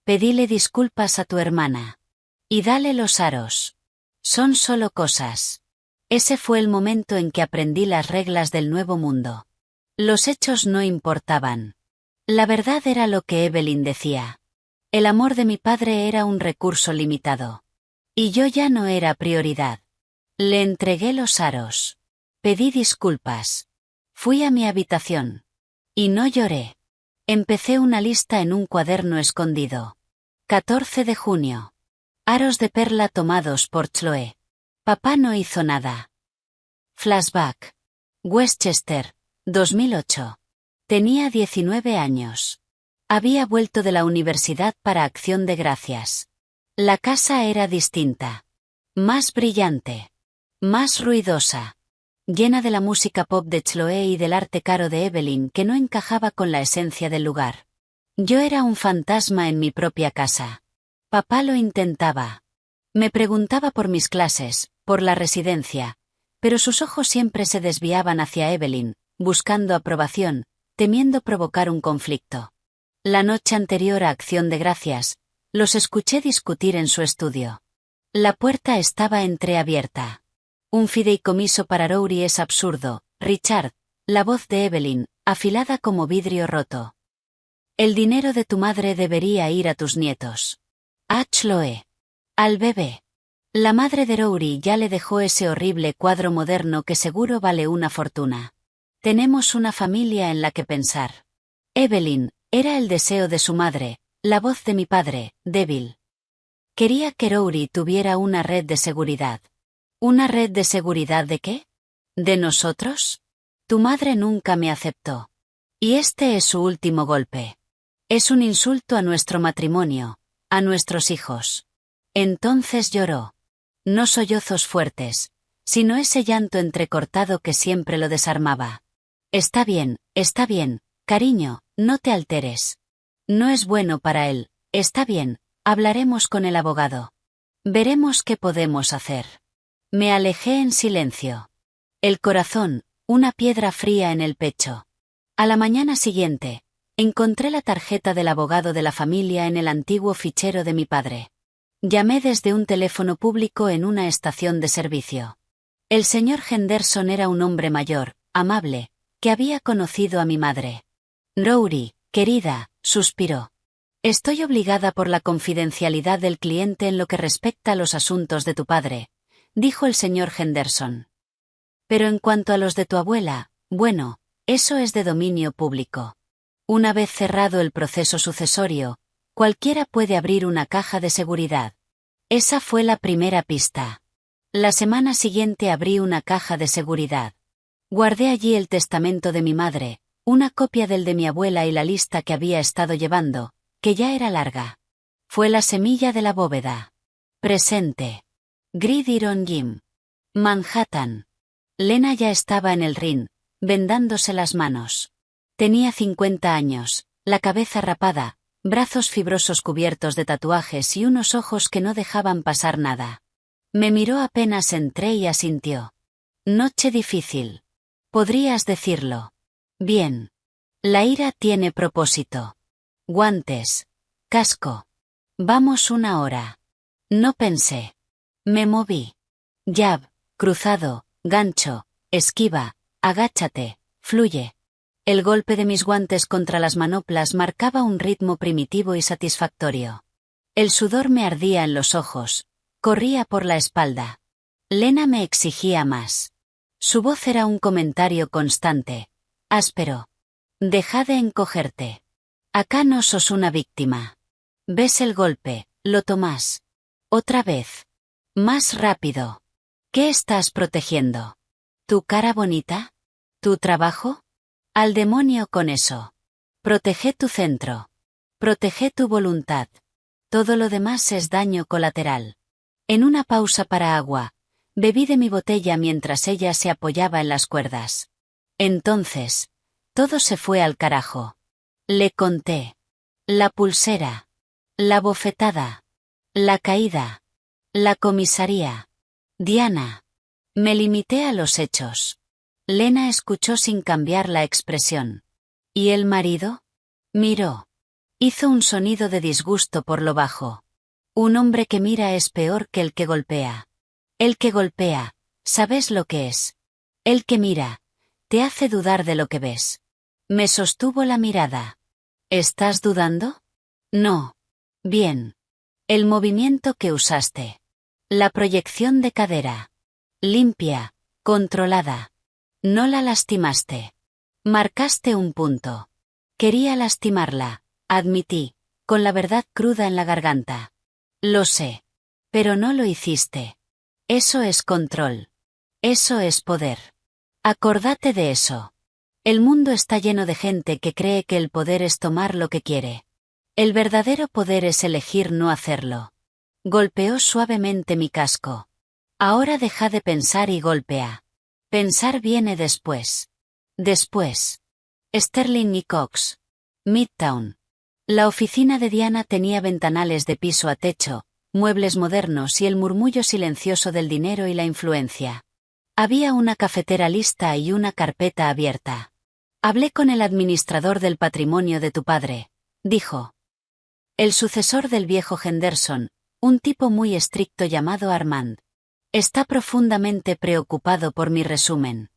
Pedile disculpas a tu hermana. Y dale los aros. Son solo cosas. Ese fue el momento en que aprendí las reglas del nuevo mundo. Los hechos no importaban. La verdad era lo que Evelyn decía. El amor de mi padre era un recurso limitado. Y yo ya no era prioridad. Le entregué los aros. Pedí disculpas. Fui a mi habitación. Y no lloré. Empecé una lista en un cuaderno escondido. 14 de junio. Aros de perla tomados por Chloe. Papá no hizo nada. Flashback. Westchester, 2008. Tenía 19 años. Había vuelto de la universidad para Acción de Gracias. La casa era distinta. Más brillante. Más ruidosa. Llena de la música pop de Chloe y del arte caro de Evelyn que no encajaba con la esencia del lugar. Yo era un fantasma en mi propia casa. Papá lo intentaba. Me preguntaba por mis clases, por la residencia, pero sus ojos siempre se desviaban hacia Evelyn, buscando aprobación, temiendo provocar un conflicto. La noche anterior a Acción de Gracias, los escuché discutir en su estudio. La puerta estaba entreabierta. Un fideicomiso para Rory es absurdo, Richard, la voz de Evelyn, afilada como vidrio roto. El dinero de tu madre debería ir a tus nietos. A Chloe. Al bebé. La madre de Rory ya le dejó ese horrible cuadro moderno que seguro vale una fortuna. Tenemos una familia en la que pensar. Evelyn, era el deseo de su madre, la voz de mi padre, débil. Quería que Rory tuviera una red de seguridad. ¿Una red de seguridad de qué? ¿De nosotros? Tu madre nunca me aceptó. Y este es su último golpe. Es un insulto a nuestro matrimonio, a nuestros hijos. Entonces lloró. No sollozos fuertes, sino ese llanto entrecortado que siempre lo desarmaba. Está bien, cariño, no te alteres. No es bueno para él, está bien, hablaremos con el abogado. Veremos qué podemos hacer. Me alejé en silencio. El corazón, una piedra fría en el pecho. A la mañana siguiente, encontré la tarjeta del abogado de la familia en el antiguo fichero de mi padre. Llamé desde un teléfono público en una estación de servicio. El señor Henderson era un hombre mayor, amable, que había conocido a mi madre. Rory, querida, suspiró. Estoy obligada por la confidencialidad del cliente en lo que respecta a los asuntos de tu padre, dijo el señor Henderson. Pero en cuanto a los de tu abuela, bueno, eso es de dominio público. Una vez cerrado el proceso sucesorio, cualquiera puede abrir una caja de seguridad. Esa fue la primera pista. La semana siguiente abrí una caja de seguridad. Guardé allí el testamento de mi madre, una copia del de mi abuela y la lista que había estado llevando, que ya era larga. Fue la semilla de la bóveda. Presente. Gridiron Gym. Manhattan. Lena ya estaba en el ring, vendándose las manos. Tenía 50 años, la cabeza rapada, brazos fibrosos cubiertos de tatuajes y unos ojos que no dejaban pasar nada. Me miró apenas entré y asintió. Noche difícil. Podrías decirlo. Bien. La ira tiene propósito. Guantes. Casco. Vamos una hora. No pensé. Me moví. Jab, cruzado, gancho, esquiva, agáchate, fluye. El golpe de mis guantes contra las manoplas marcaba un ritmo primitivo y satisfactorio. El sudor me ardía en los ojos, corría por la espalda. Lena me exigía más. Su voz era un comentario constante, áspero. Deja de encogerte. Acá no sos una víctima. Ves el golpe, lo tomás. Otra vez. Más rápido. ¿Qué estás protegiendo? ¿Tu cara bonita? ¿Tu trabajo? Al demonio con eso. Protege tu centro. Protege tu voluntad. Todo lo demás es daño colateral. En una pausa para agua, bebí de mi botella mientras ella se apoyaba en las cuerdas. Entonces, todo se fue al carajo. Le conté. La pulsera. La bofetada. La caída. La comisaría. Diana. Me limité a los hechos. Lena escuchó sin cambiar la expresión. ¿Y el marido? Miró. Hizo un sonido de disgusto por lo bajo. Un hombre que mira es peor que el que golpea. El que golpea, ¿sabes lo que es? El que mira, te hace dudar de lo que ves. Me sostuvo la mirada. ¿Estás dudando? No. Bien. El movimiento que usaste. La proyección de cadera. Limpia, controlada. No la lastimaste. Marcaste un punto. Quería lastimarla, admití, con la verdad cruda en la garganta. Lo sé. Pero no lo hiciste. Eso es control. Eso es poder. Acordate de eso. El mundo está lleno de gente que cree que el poder es tomar lo que quiere. El verdadero poder es elegir no hacerlo. Golpeó suavemente mi casco. Ahora deja de pensar y golpea. Pensar viene después. Después. Sterling y Cox. Midtown. La oficina de Diana tenía ventanales de piso a techo, muebles modernos y el murmullo silencioso del dinero y la influencia. Había una cafetera lista y una carpeta abierta. Hablé con el administrador del patrimonio de tu padre, dijo. El sucesor del viejo Henderson, un tipo muy estricto llamado Armand. Está profundamente preocupado por mi resumen.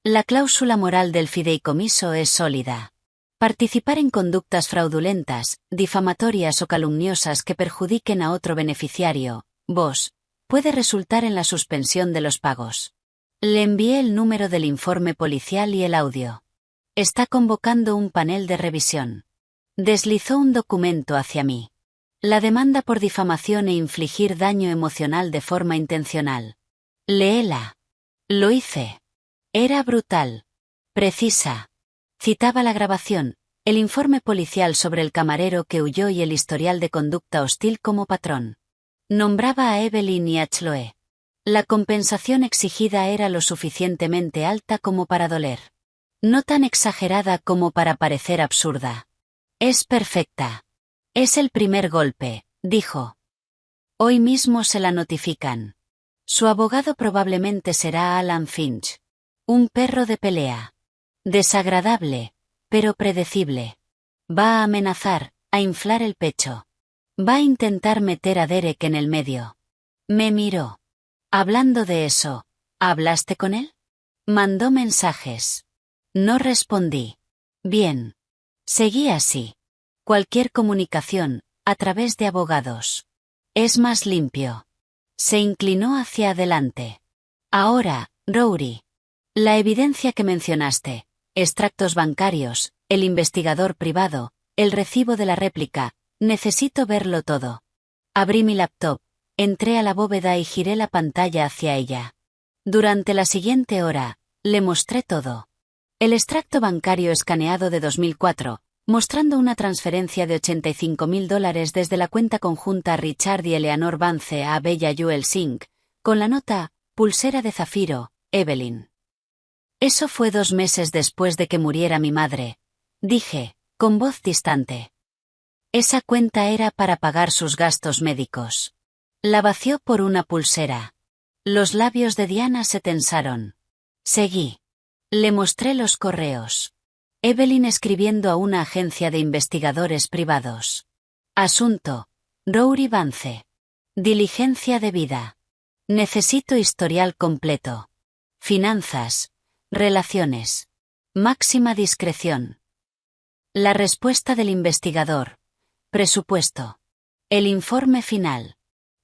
La cláusula moral del fideicomiso es sólida. Participar en conductas fraudulentas, difamatorias o calumniosas que perjudiquen a otro beneficiario, vos, puede resultar en la suspensión de los pagos. Le envié el número del informe policial y el audio. Está convocando un panel de revisión. Deslizó un documento hacia mí. La demanda por difamación e infligir daño emocional de forma intencional. Léela. Lo hice. Era brutal. Precisa. Citaba la grabación, el informe policial sobre el camarero que huyó y el historial de conducta hostil como patrón. Nombraba a Evelyn y a Chloe. La compensación exigida era lo suficientemente alta como para doler. No tan exagerada como para parecer absurda. Es perfecta. Es el primer golpe, dijo. Hoy mismo se la notifican. Su abogado probablemente será Alan Finch. Un perro de pelea. Desagradable, pero predecible. Va a amenazar, a inflar el pecho. Va a intentar meter a Derek en el medio. Me miró. Hablando de eso, ¿hablaste con él? Mandó mensajes. No respondí. Bien. Seguí así. Cualquier comunicación, a través de abogados. Es más limpio. Se inclinó hacia adelante. Ahora, Rory. La evidencia que mencionaste, extractos bancarios, el investigador privado, el recibo de la réplica, necesito verlo todo. Abrí mi laptop, entré a la bóveda y giré la pantalla hacia ella. Durante la siguiente hora, le mostré todo. El extracto bancario escaneado de 2004, mostrando una transferencia de $85.000 desde la cuenta conjunta Richard y Eleanor Vance a Bella Jewel Inc., con la nota, pulsera de zafiro, Evelyn. Eso fue 2 meses después de que muriera mi madre, dije, con voz distante. Esa cuenta era para pagar sus gastos médicos. La vació por una pulsera. Los labios de Diana se tensaron. Seguí. Le mostré los correos. Evelyn escribiendo a una agencia de investigadores privados. Asunto. Rory Vance. Diligencia debida. Necesito historial completo. Finanzas. Relaciones. Máxima discreción. La respuesta del investigador. Presupuesto. El informe final.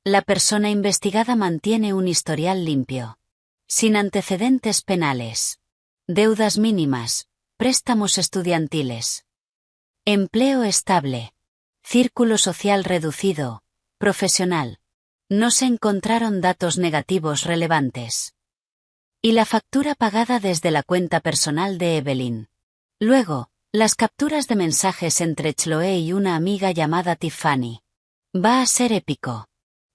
La persona investigada mantiene un historial limpio. Sin antecedentes penales. Deudas mínimas. Préstamos estudiantiles. Empleo estable. Círculo social reducido. Profesional. No se encontraron datos negativos relevantes. Y la factura pagada desde la cuenta personal de Evelyn. Luego, las capturas de mensajes entre Chloe y una amiga llamada Tiffany. Va a ser épico.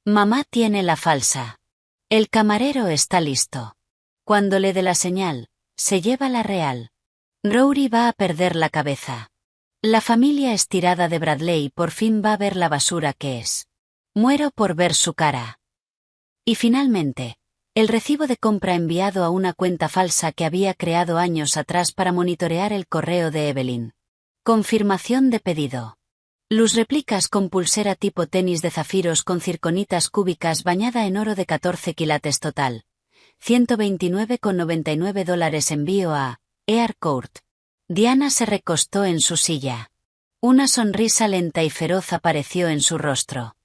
Mamá tiene la falsa. El camarero está listo. Cuando le dé la señal, se lleva la real. Rory va a perder la cabeza. La familia estirada de Bradley por fin va a ver la basura que es. Muero por ver su cara. Y finalmente, el recibo de compra enviado a una cuenta falsa que había creado años atrás para monitorear el correo de Evelyn. Confirmación de pedido. Luz réplicas con pulsera tipo tenis de zafiros con circonitas cúbicas bañada en oro de 14 quilates total. $129,99 envío a Aircourt. Diana se recostó en su silla. Una sonrisa lenta y feroz apareció en su rostro.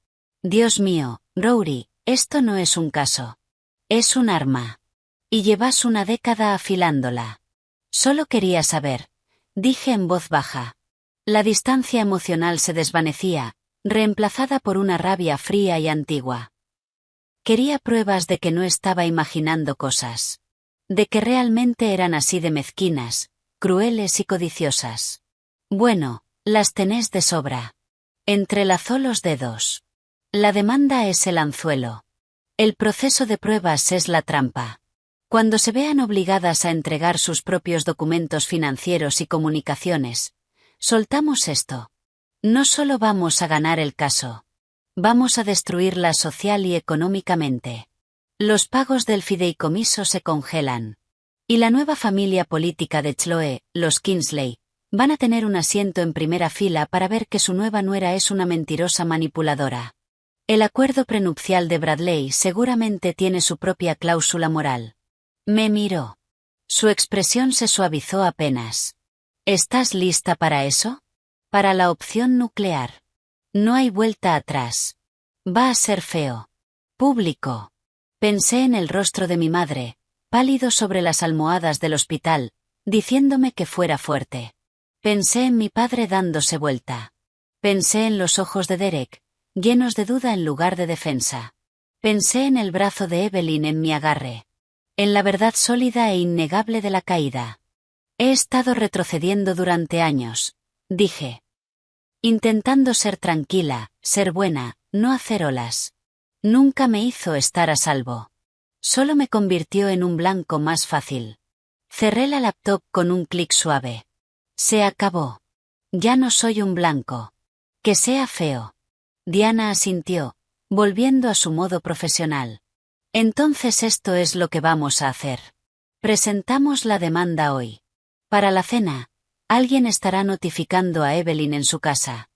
Dios mío, Rory, esto no es un caso. Es un arma. Y llevas una década afilándola. Solo quería saber, dije en voz baja. La distancia emocional se desvanecía, reemplazada por una rabia fría y antigua. Quería pruebas de que no estaba imaginando cosas. De que realmente eran así de mezquinas, crueles y codiciosas. Bueno, las tenés de sobra. Entrelazó los dedos. La demanda es el anzuelo. El proceso de pruebas es la trampa. Cuando se vean obligadas a entregar sus propios documentos financieros y comunicaciones, soltamos esto. No solo vamos a ganar el caso. Vamos a destruirla social y económicamente. Los pagos del fideicomiso se congelan. Y la nueva familia política de Chloe, los Kingsley, van a tener un asiento en primera fila para ver que su nueva nuera es una mentirosa manipuladora. El acuerdo prenupcial de Bradley seguramente tiene su propia cláusula moral. Me miró. Su expresión se suavizó apenas. ¿Estás lista para eso? Para la opción nuclear. No hay vuelta atrás. Va a ser feo. Público. Pensé en el rostro de mi madre, pálido sobre las almohadas del hospital, diciéndome que fuera fuerte. Pensé en mi padre dándose vuelta. Pensé en los ojos de Derek, llenos de duda en lugar de defensa. Pensé en el brazo de Evelyn en mi agarre. En la verdad sólida e innegable de la caída. He estado retrocediendo durante años, dije. Intentando ser tranquila, ser buena, no hacer olas. Nunca me hizo estar a salvo. Solo me convirtió en un blanco más fácil. Cerré la laptop con un clic suave. Se acabó. Ya no soy un blanco. Que sea feo. Diana asintió, volviendo a su modo profesional. Entonces esto es lo que vamos a hacer. Presentamos la demanda hoy. Para la cena, alguien estará notificando a Evelyn en su casa.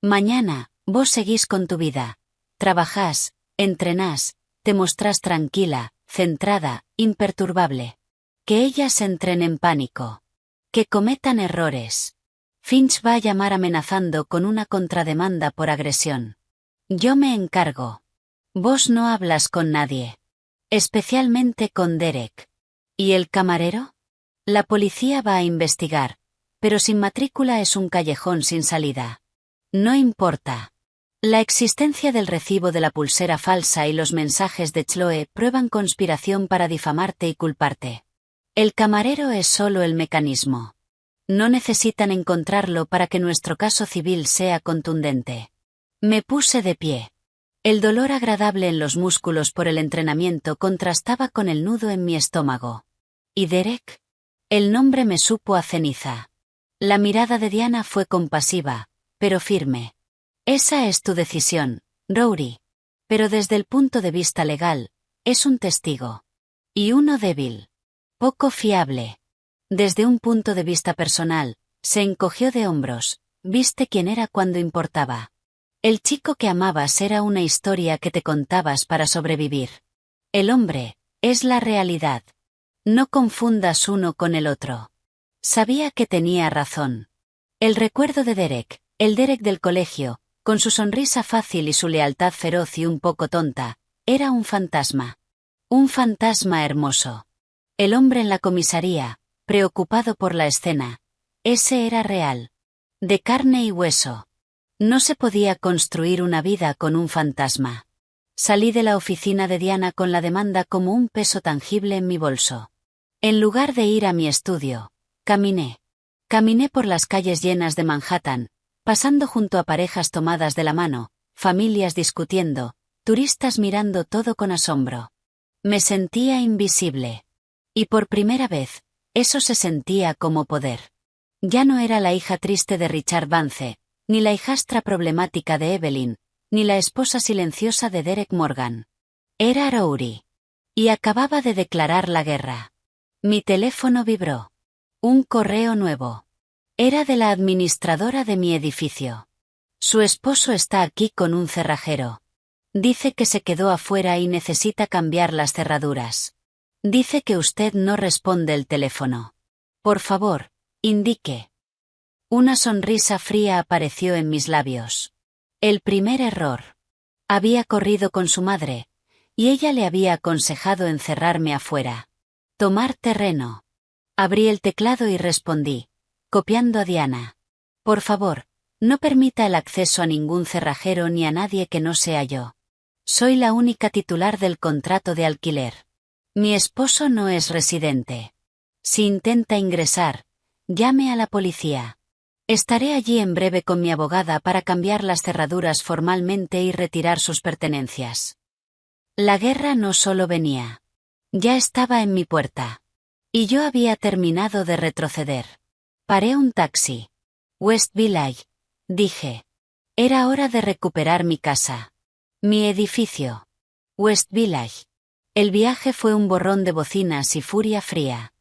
Mañana, vos seguís con tu vida. Trabajás, entrenás, te mostrás tranquila, centrada, imperturbable. Que ellas entren en pánico. Que cometan errores. Finch va a llamar amenazando con una contrademanda por agresión. Yo me encargo. Vos no hablas con nadie. Especialmente con Derek. ¿Y el camarero? La policía va a investigar, pero sin matrícula es un callejón sin salida. No importa. La existencia del recibo de la pulsera falsa y los mensajes de Chloe prueban conspiración para difamarte y culparte. El camarero es solo el mecanismo. No necesitan encontrarlo para que nuestro caso civil sea contundente. Me puse de pie. El dolor agradable en los músculos por el entrenamiento contrastaba con el nudo en mi estómago. ¿Y Derek? El nombre me supo a ceniza. La mirada de Diana fue compasiva, pero firme. Esa es tu decisión, Rory. Pero desde el punto de vista legal, es un testigo. Y uno débil. Poco fiable. Desde un punto de vista personal, se encogió de hombros, viste quién era cuando importaba. El chico que amabas era una historia que te contabas para sobrevivir. El hombre, es la realidad. No confundas uno con el otro. Sabía que tenía razón. El recuerdo de Derek, el Derek del colegio, con su sonrisa fácil y su lealtad feroz y un poco tonta, era un fantasma. Un fantasma hermoso. El hombre en la comisaría, preocupado por la escena. Ese era real. De carne y hueso. No se podía construir una vida con un fantasma. Salí de la oficina de Diana con la demanda como un peso tangible en mi bolso. En lugar de ir a mi estudio, caminé. Caminé por las calles llenas de Manhattan, pasando junto a parejas tomadas de la mano, familias discutiendo, turistas mirando todo con asombro. Me sentía invisible. Y por primera vez, eso se sentía como poder. Ya no era la hija triste de Richard Vance, ni la hijastra problemática de Evelyn, ni la esposa silenciosa de Derek Morgan. Era Rory. Y acababa de declarar la guerra. Mi teléfono vibró. Un correo nuevo. Era de la administradora de mi edificio. Su esposo está aquí con un cerrajero. Dice que se quedó afuera y necesita cambiar las cerraduras. Dice que usted no responde el teléfono. Por favor, indique. Una sonrisa fría apareció en mis labios. El primer error. Había corrido con su madre, y ella le había aconsejado encerrarme afuera. Tomar terreno. Abrí el teclado y respondí, copiando a Diana. Por favor, no permita el acceso a ningún cerrajero ni a nadie que no sea yo. Soy la única titular del contrato de alquiler. Mi esposo no es residente. Si intenta ingresar, llame a la policía. Estaré allí en breve con mi abogada para cambiar las cerraduras formalmente y retirar sus pertenencias. La guerra no solo venía. Ya estaba en mi puerta. Y yo había terminado de retroceder. Paré un taxi. West Village, dije. Era hora de recuperar mi casa. Mi edificio. West Village. El viaje fue un borrón de bocinas y furia fría.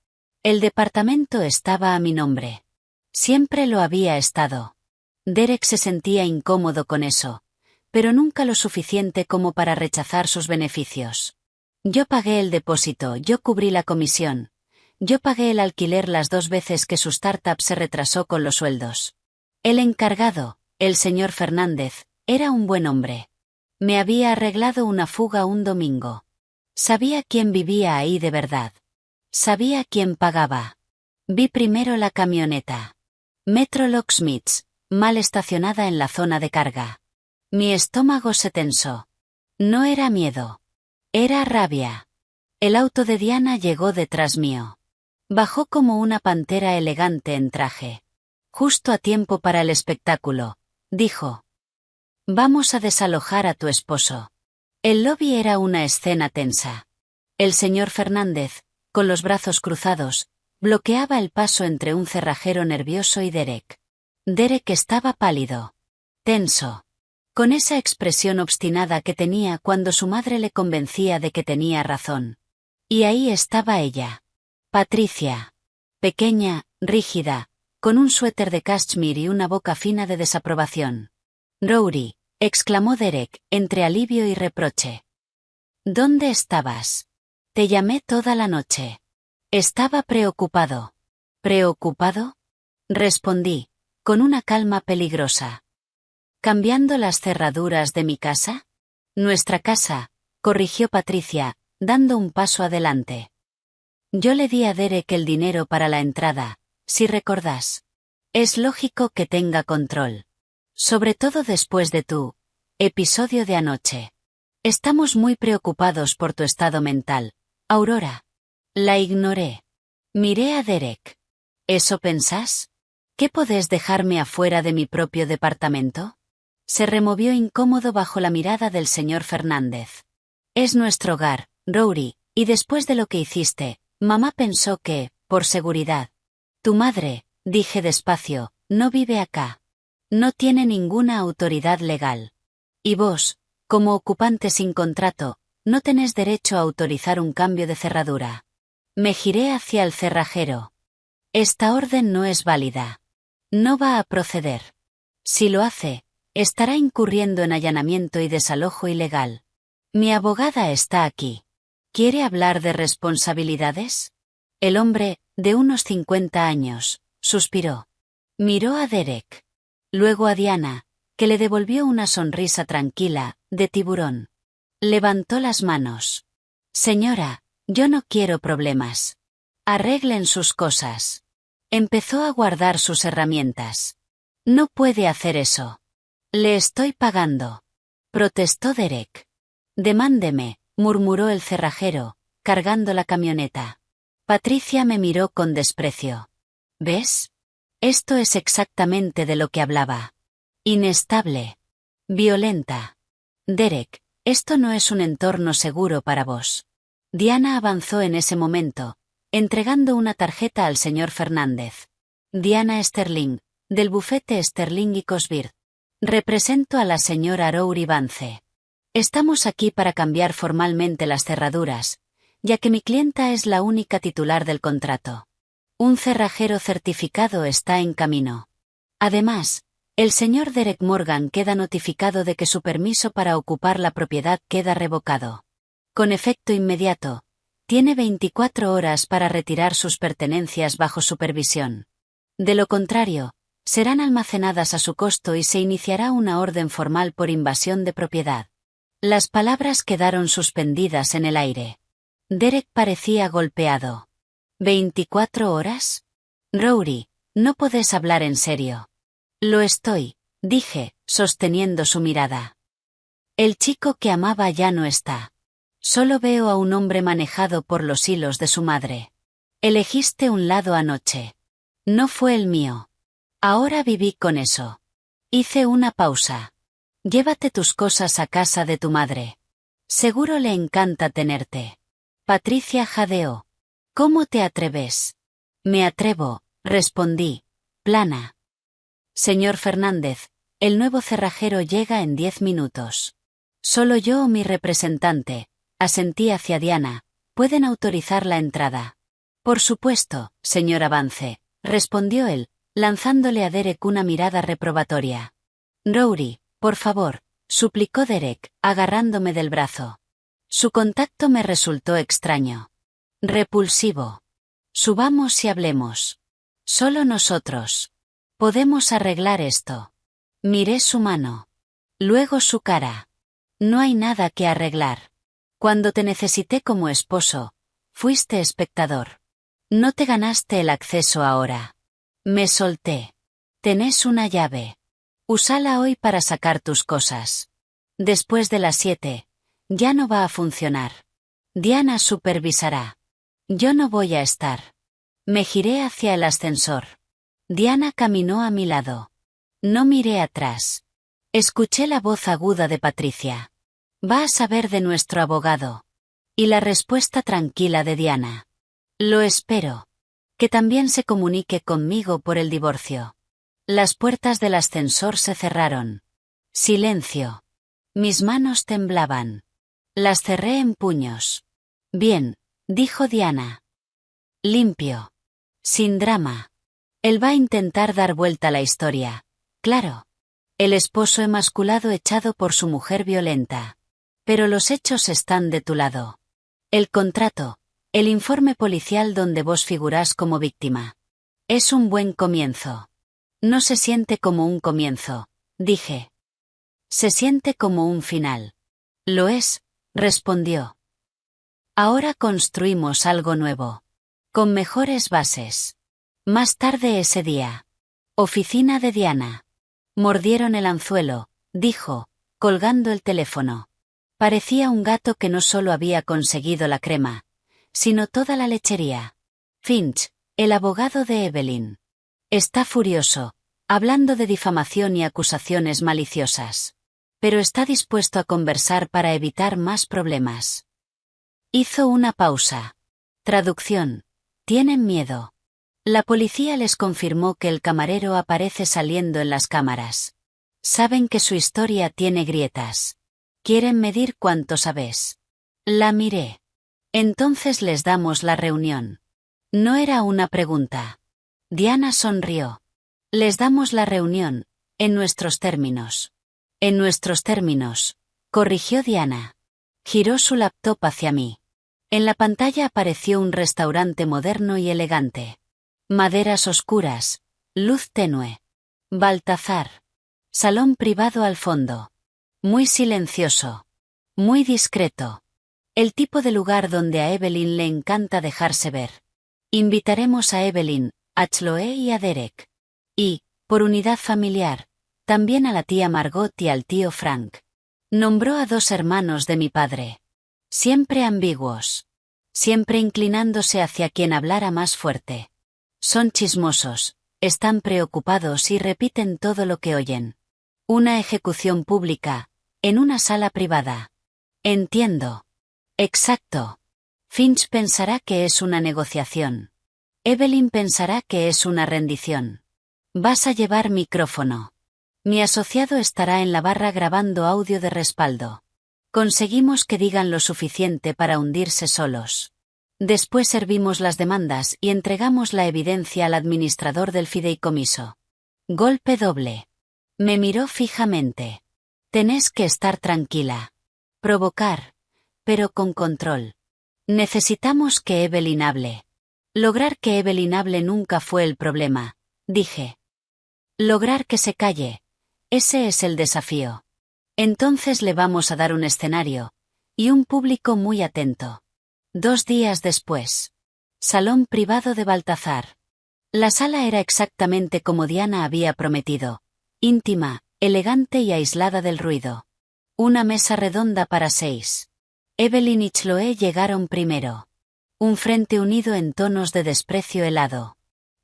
El departamento estaba a mi nombre. Siempre lo había estado. Derek se sentía incómodo con eso, pero nunca lo suficiente como para rechazar sus beneficios. Yo pagué el depósito, yo cubrí la comisión. Yo pagué el alquiler las 2 veces que su startup se retrasó con los sueldos. El encargado, el señor Fernández, era un buen hombre. Me había arreglado una fuga un domingo. Sabía quién vivía ahí de verdad. Sabía quién pagaba. Vi primero la camioneta. Metro Locksmiths, mal estacionada en la zona de carga. Mi estómago se tensó. No era miedo. Era rabia. El auto de Diana llegó detrás mío. Bajó como una pantera elegante en traje. Justo a tiempo para el espectáculo, dijo. Vamos a desalojar a tu esposo. El lobby era una escena tensa. El señor Fernández, con los brazos cruzados, bloqueaba el paso entre un cerrajero nervioso y Derek. Derek estaba pálido. Tenso. Con esa expresión obstinada que tenía cuando su madre le convencía de que tenía razón. Y ahí estaba ella. Patricia. Pequeña, rígida, con un suéter de cashmere y una boca fina de desaprobación. Rory, exclamó Derek, entre alivio y reproche. ¿Dónde estabas? Te llamé toda la noche. Estaba preocupado. ¿Preocupado? Respondí, con una calma peligrosa. ¿Cambiando las cerraduras de mi casa? Nuestra casa, corrigió Patricia, dando un paso adelante. Yo le di a Derek el dinero para la entrada, si recordás. Es lógico que tenga control. Sobre todo después de tu episodio de anoche. Estamos muy preocupados por tu estado mental, Aurora. La ignoré. Miré a Derek. ¿Eso pensás? ¿Qué podés dejarme afuera de mi propio departamento? Se removió incómodo bajo la mirada del señor Fernández. Es nuestro hogar, Rory, y después de lo que hiciste, mamá pensó que, por seguridad. Tu madre, dije despacio, no vive acá. No tiene ninguna autoridad legal. Y vos, como ocupante sin contrato, no tenés derecho a autorizar un cambio de cerradura. Me giré hacia el cerrajero. Esta orden no es válida. No va a proceder. Si lo hace, estará incurriendo en allanamiento y desalojo ilegal. Mi abogada está aquí. ¿Quiere hablar de responsabilidades? El hombre, de unos 50 años, suspiró. Miró a Derek. Luego a Diana, que le devolvió una sonrisa tranquila, de tiburón. Levantó las manos. Señora, yo no quiero problemas. Arreglen sus cosas. Empezó a guardar sus herramientas. No puede hacer eso. Le estoy pagando. Protestó Derek. Demándeme, murmuró el cerrajero, cargando la camioneta. Patricia me miró con desprecio. ¿Ves? Esto es exactamente de lo que hablaba. Inestable. Violenta. Derek, esto no es un entorno seguro para vos. Diana avanzó en ese momento, entregando una tarjeta al señor Fernández. Diana Sterling, del bufete Sterling y Cosbird. Represento a la señora Rory Vance. Estamos aquí para cambiar formalmente las cerraduras, ya que mi clienta es la única titular del contrato. Un cerrajero certificado está en camino. Además, el señor Derek Morgan queda notificado de que su permiso para ocupar la propiedad queda revocado. Con efecto inmediato, tiene 24 horas para retirar sus pertenencias bajo supervisión. De lo contrario, serán almacenadas a su costo y se iniciará una orden formal por invasión de propiedad. Las palabras quedaron suspendidas en el aire. Derek parecía golpeado. ¿24 horas? Rory, no podés hablar en serio. Lo estoy, dije, sosteniendo su mirada. El chico que amaba ya no está. Solo veo a un hombre manejado por los hilos de su madre. Elegiste un lado anoche. No fue el mío. Ahora viví con eso. Hice una pausa. Llévate tus cosas a casa de tu madre. Seguro le encanta tenerte. Patricia jadeó. ¿Cómo te atreves? Me atrevo, respondí, plana. Señor Fernández, el nuevo cerrajero llega en 10 minutos. Solo yo o mi representante, asentí hacia Diana, pueden autorizar la entrada. Por supuesto, señor Avance, respondió él, lanzándole a Derek una mirada reprobatoria. Rory, por favor, suplicó Derek, agarrándome del brazo. Su contacto me resultó extraño. Repulsivo. Subamos y hablemos. Solo nosotros. Podemos arreglar esto. Miré su mano. Luego su cara. No hay nada que arreglar. Cuando te necesité como esposo, fuiste espectador. No te ganaste el acceso ahora. Me solté. Tenés una llave. Úsala hoy para sacar tus cosas. Después de las 7, ya no va a funcionar. Diana supervisará. Yo no voy a estar. Me giré hacia el ascensor. Diana caminó a mi lado. No miré atrás. Escuché la voz aguda de Patricia. Va a saber de nuestro abogado. Y la respuesta tranquila de Diana. Lo espero. Que también se comunique conmigo por el divorcio. Las puertas del ascensor se cerraron. Silencio. Mis manos temblaban. Las cerré en puños. Bien, dijo Diana. Limpio. Sin drama. Él va a intentar dar vuelta a la historia. Claro. El esposo emasculado echado por su mujer violenta. Pero los hechos están de tu lado. El contrato, el informe policial donde vos figurás como víctima. Es un buen comienzo. No se siente como un comienzo, dije. Se siente como un final. Lo es, respondió. Ahora construimos algo nuevo. Con mejores bases. Más tarde ese día. Oficina de Diana. Mordieron el anzuelo, dijo, colgando el teléfono. Parecía un gato que no solo había conseguido la crema, sino toda la lechería. Finch, el abogado de Evelyn. Está furioso, hablando de difamación y acusaciones maliciosas. Pero está dispuesto a conversar para evitar más problemas. Hizo una pausa. Traducción. Tienen miedo. La policía les confirmó que el camarero aparece saliendo en las cámaras. Saben que su historia tiene grietas. Quieren medir cuánto sabes. La miré. Entonces les damos la reunión. No era una pregunta. Diana sonrió. Les damos la reunión, en nuestros términos. En nuestros términos, corrigió Diana. Giró su laptop hacia mí. En la pantalla apareció un restaurante moderno y elegante. Maderas oscuras, luz tenue. Baltazar. Salón privado al fondo. Muy silencioso. Muy discreto. El tipo de lugar donde a Evelyn le encanta dejarse ver. Invitaremos a Evelyn, a Chloe y a Derek. Y, por unidad familiar, también a la tía Margot y al tío Frank. Nombró a 2 hermanos de mi padre. Siempre ambiguos. Siempre inclinándose hacia quien hablara más fuerte. Son chismosos, están preocupados y repiten todo lo que oyen. Una ejecución pública, en una sala privada. Entiendo. Exacto. Finch pensará que es una negociación. Evelyn pensará que es una rendición. Vas a llevar micrófono. Mi asociado estará en la barra grabando audio de respaldo. Conseguimos que digan lo suficiente para hundirse solos. Después servimos las demandas y entregamos la evidencia al administrador del fideicomiso. Golpe doble. Me miró fijamente. Tenés que estar tranquila. Provocar, pero con control. Necesitamos que Evelyn hable. Lograr que Evelyn hable nunca fue el problema, dije. Lograr que se calle. Ese es el desafío. Entonces le vamos a dar un escenario, y un público muy atento. 2 días después. Salón privado de Baltazar. La sala era exactamente como Diana había prometido. Íntima, elegante y aislada del ruido. Una mesa redonda para 6. Evelyn y Chloé llegaron primero. Un frente unido en tonos de desprecio helado.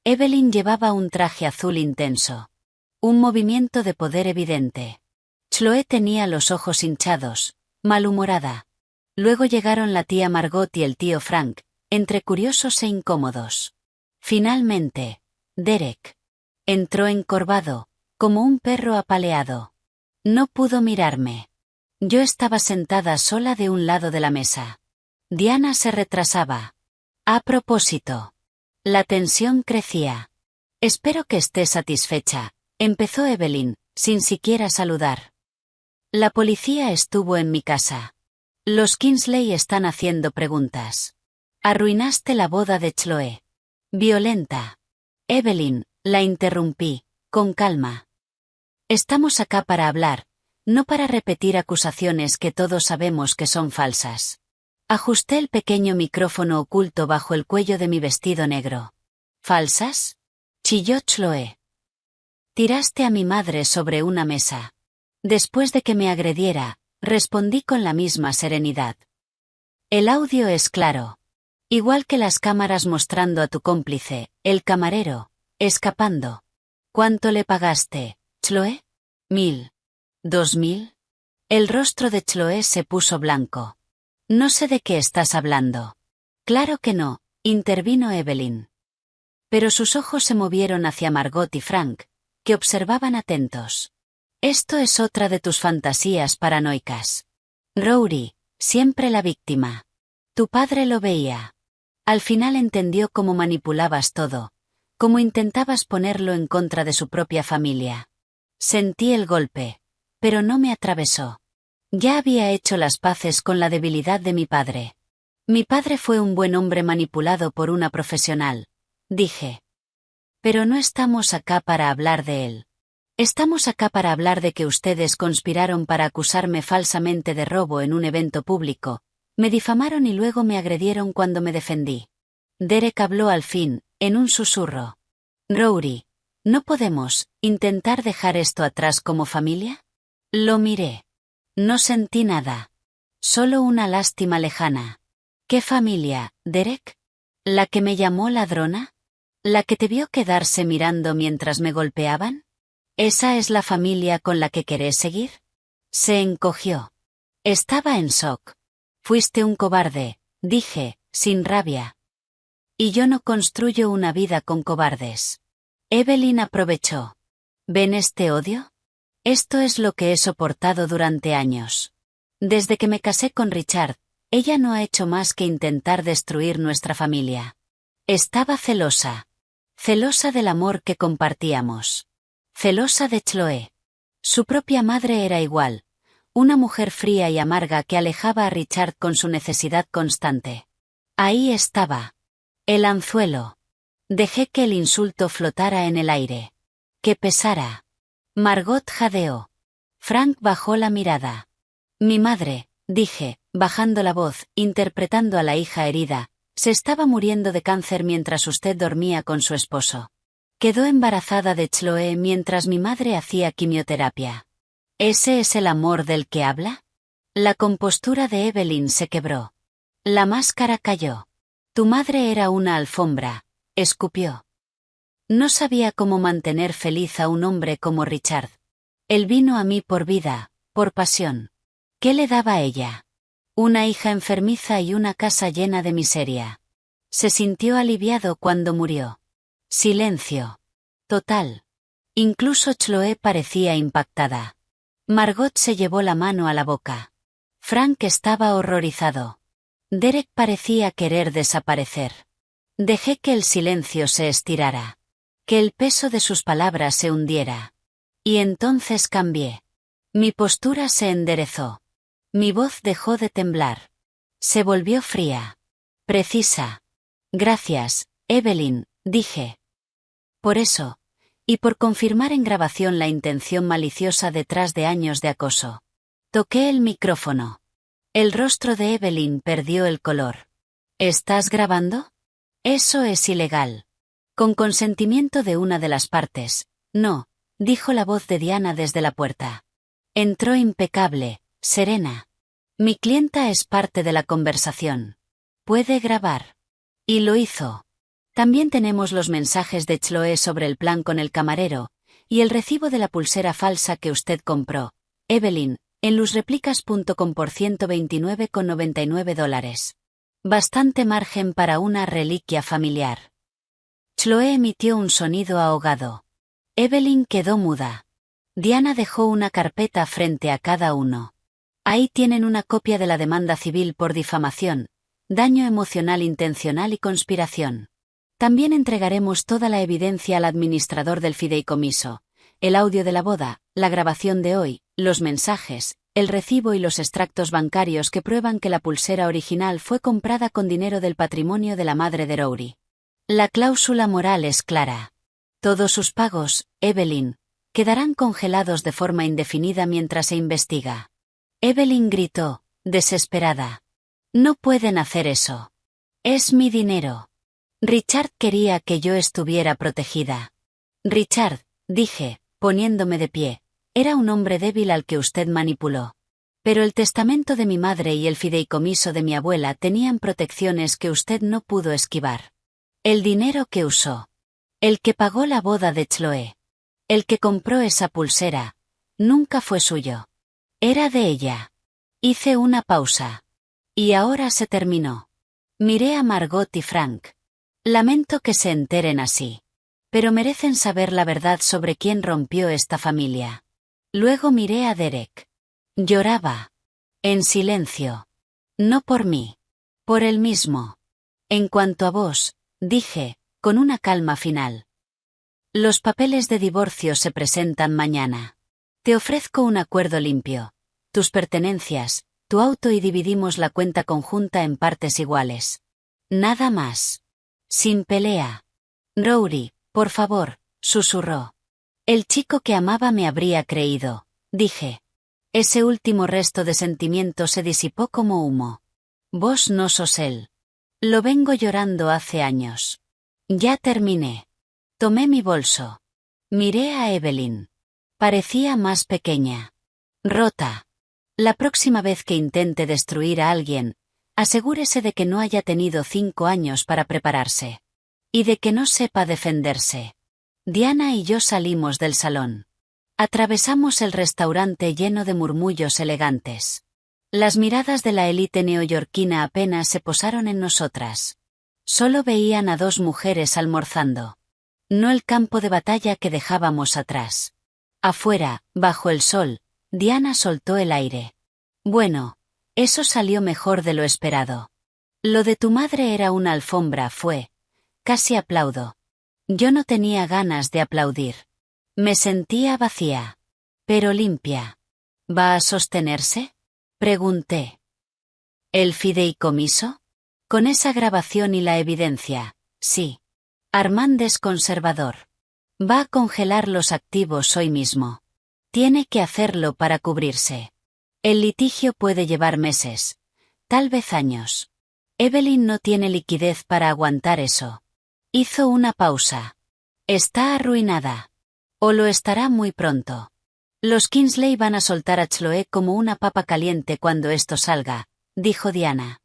Evelyn llevaba un traje azul intenso. Un movimiento de poder evidente. Chloé tenía los ojos hinchados, malhumorada. Luego llegaron la tía Margot y el tío Frank, entre curiosos e incómodos. Finalmente, Derek. Entró encorvado, como un perro apaleado. No pudo mirarme. Yo estaba sentada sola de un lado de la mesa. Diana se retrasaba. A propósito. La tensión crecía. Espero que esté satisfecha, empezó Evelyn, sin siquiera saludar. La policía estuvo en mi casa. Los Kingsley están haciendo preguntas. Arruinaste la boda de Chloé. Violenta. Evelyn, la interrumpí, con calma. Estamos acá para hablar, no para repetir acusaciones que todos sabemos que son falsas. Ajusté el pequeño micrófono oculto bajo el cuello de mi vestido negro. ¿Falsas? Chilló Chloé. Tiraste a mi madre sobre una mesa. Después de que me agrediera, respondí con la misma serenidad. El audio es claro. Igual que las cámaras mostrando a tu cómplice, el camarero, escapando. ¿Cuánto le pagaste, Chloé? 1000. 2000. El rostro de Chloé se puso blanco. No sé de qué estás hablando. Claro que no, intervino Evelyn. Pero sus ojos se movieron hacia Margot y Frank, que observaban atentos. Esto es otra de tus fantasías paranoicas. Rory, siempre la víctima. Tu padre lo veía. Al final entendió cómo manipulabas todo, cómo intentabas ponerlo en contra de su propia familia. Sentí el golpe, pero no me atravesó. Ya había hecho las paces con la debilidad de mi padre. Mi padre fue un buen hombre manipulado por una profesional, dije. Pero no estamos acá para hablar de él. Estamos acá para hablar de que ustedes conspiraron para acusarme falsamente de robo en un evento público, me difamaron y luego me agredieron cuando me defendí. Derek habló al fin, en un susurro. Rory, ¿no podemos intentar dejar esto atrás como familia? Lo miré. No sentí nada. Solo una lástima lejana. ¿Qué familia, Derek? ¿La que me llamó ladrona? ¿La que te vio quedarse mirando mientras me golpeaban? ¿Esa es la familia con la que querés seguir? Se encogió. Estaba en shock. Fuiste un cobarde, dije, sin rabia. Y yo no construyo una vida con cobardes. Evelyn aprovechó. ¿Ven este odio? Esto es lo que he soportado durante años. Desde que me casé con Richard, ella no ha hecho más que intentar destruir nuestra familia. Estaba celosa. Celosa del amor que compartíamos. Celosa de Chloé. Su propia madre era igual, una mujer fría y amarga que alejaba a Richard con su necesidad constante. Ahí estaba. El anzuelo. Dejé que el insulto flotara en el aire. Que pesara. Margot jadeó. Frank bajó la mirada. Mi madre, dije, bajando la voz, interpretando a la hija herida, se estaba muriendo de cáncer mientras usted dormía con su esposo. Quedó embarazada de Chloé mientras mi madre hacía quimioterapia. ¿Ese es el amor del que habla? La compostura de Evelyn se quebró. La máscara cayó. Tu madre era una alfombra, escupió. No sabía cómo mantener feliz a un hombre como Richard. Él vino a mí por vida, por pasión. ¿Qué le daba a ella? Una hija enfermiza y una casa llena de miseria. Se sintió aliviado cuando murió. Silencio. Total. Incluso Chloé parecía impactada. Margot se llevó la mano a la boca. Frank estaba horrorizado. Derek parecía querer desaparecer. Dejé que el silencio se estirara. Que el peso de sus palabras se hundiera. Y entonces cambié. Mi postura se enderezó. Mi voz dejó de temblar. Se volvió fría. Precisa. Gracias, Evelyn, dije. Por eso. Y por confirmar en grabación la intención maliciosa detrás de años de acoso. Toqué el micrófono. El rostro de Evelyn perdió el color. ¿Estás grabando? Eso es ilegal. Con consentimiento de una de las partes. No, dijo la voz de Diana desde la puerta. Entró impecable, serena. Mi clienta es parte de la conversación. Puede grabar. Y lo hizo. También tenemos los mensajes de Chloe sobre el plan con el camarero, y el recibo de la pulsera falsa que usted compró, Evelyn, en luzreplicas.com por $129,99. Bastante margen para una reliquia familiar. Chloe emitió un sonido ahogado. Evelyn quedó muda. Diana dejó una carpeta frente a cada uno. Ahí tienen una copia de la demanda civil por difamación, daño emocional intencional y conspiración. También entregaremos toda la evidencia al administrador del fideicomiso, el audio de la boda, la grabación de hoy, los mensajes, el recibo y los extractos bancarios que prueban que la pulsera original fue comprada con dinero del patrimonio de la madre de Rory. La cláusula moral es clara. Todos sus pagos, Evelyn, quedarán congelados de forma indefinida mientras se investiga. Evelyn gritó, desesperada. No pueden hacer eso. Es mi dinero. Richard quería que yo estuviera protegida. Richard, dije, poniéndome de pie, era un hombre débil al que usted manipuló. Pero el testamento de mi madre y el fideicomiso de mi abuela tenían protecciones que usted no pudo esquivar. El dinero que usó. El que pagó la boda de Chloe. El que compró esa pulsera. Nunca fue suyo. Era de ella. Hice una pausa. Y ahora se terminó. Miré a Margot y Frank. Lamento que se enteren así. Pero merecen saber la verdad sobre quién rompió esta familia. Luego miré a Derek. Lloraba. En silencio. No por mí. Por él mismo. En cuanto a vos, dije, con una calma final. Los papeles de divorcio se presentan mañana. Te ofrezco un acuerdo limpio. Tus pertenencias, tu auto y dividimos la cuenta conjunta en partes iguales. Nada más. Sin pelea. Rory, por favor, susurró. El chico que amaba me habría creído, dije. Ese último resto de sentimiento se disipó como humo. Vos no sos él. Lo vengo llorando hace años. Ya terminé. Tomé mi bolso. Miré a Evelyn. Parecía más pequeña. Rota. La próxima vez que intente destruir a alguien, asegúrese de que no haya tenido 5 años para prepararse. Y de que no sepa defenderse. Diana y yo salimos del salón. Atravesamos el restaurante lleno de murmullos elegantes. Las miradas de la élite neoyorquina apenas se posaron en nosotras. Solo veían a 2 mujeres almorzando. No el campo de batalla que dejábamos atrás. Afuera, bajo el sol, Diana soltó el aire. Bueno, eso salió mejor de lo esperado. Lo de tu madre era una alfombra, fue. Casi aplaudo. Yo no tenía ganas de aplaudir. Me sentía vacía. Pero limpia. ¿Va a sostenerse? Pregunté. ¿El fideicomiso? Con esa grabación y la evidencia, sí. Armand es conservador. Va a congelar los activos hoy mismo. Tiene que hacerlo para cubrirse. El litigio puede llevar meses. Tal vez años. Evelyn no tiene liquidez para aguantar eso. Hizo una pausa. Está arruinada. O lo estará muy pronto. Los Kingsley van a soltar a Chloe como una papa caliente cuando esto salga, dijo Diana.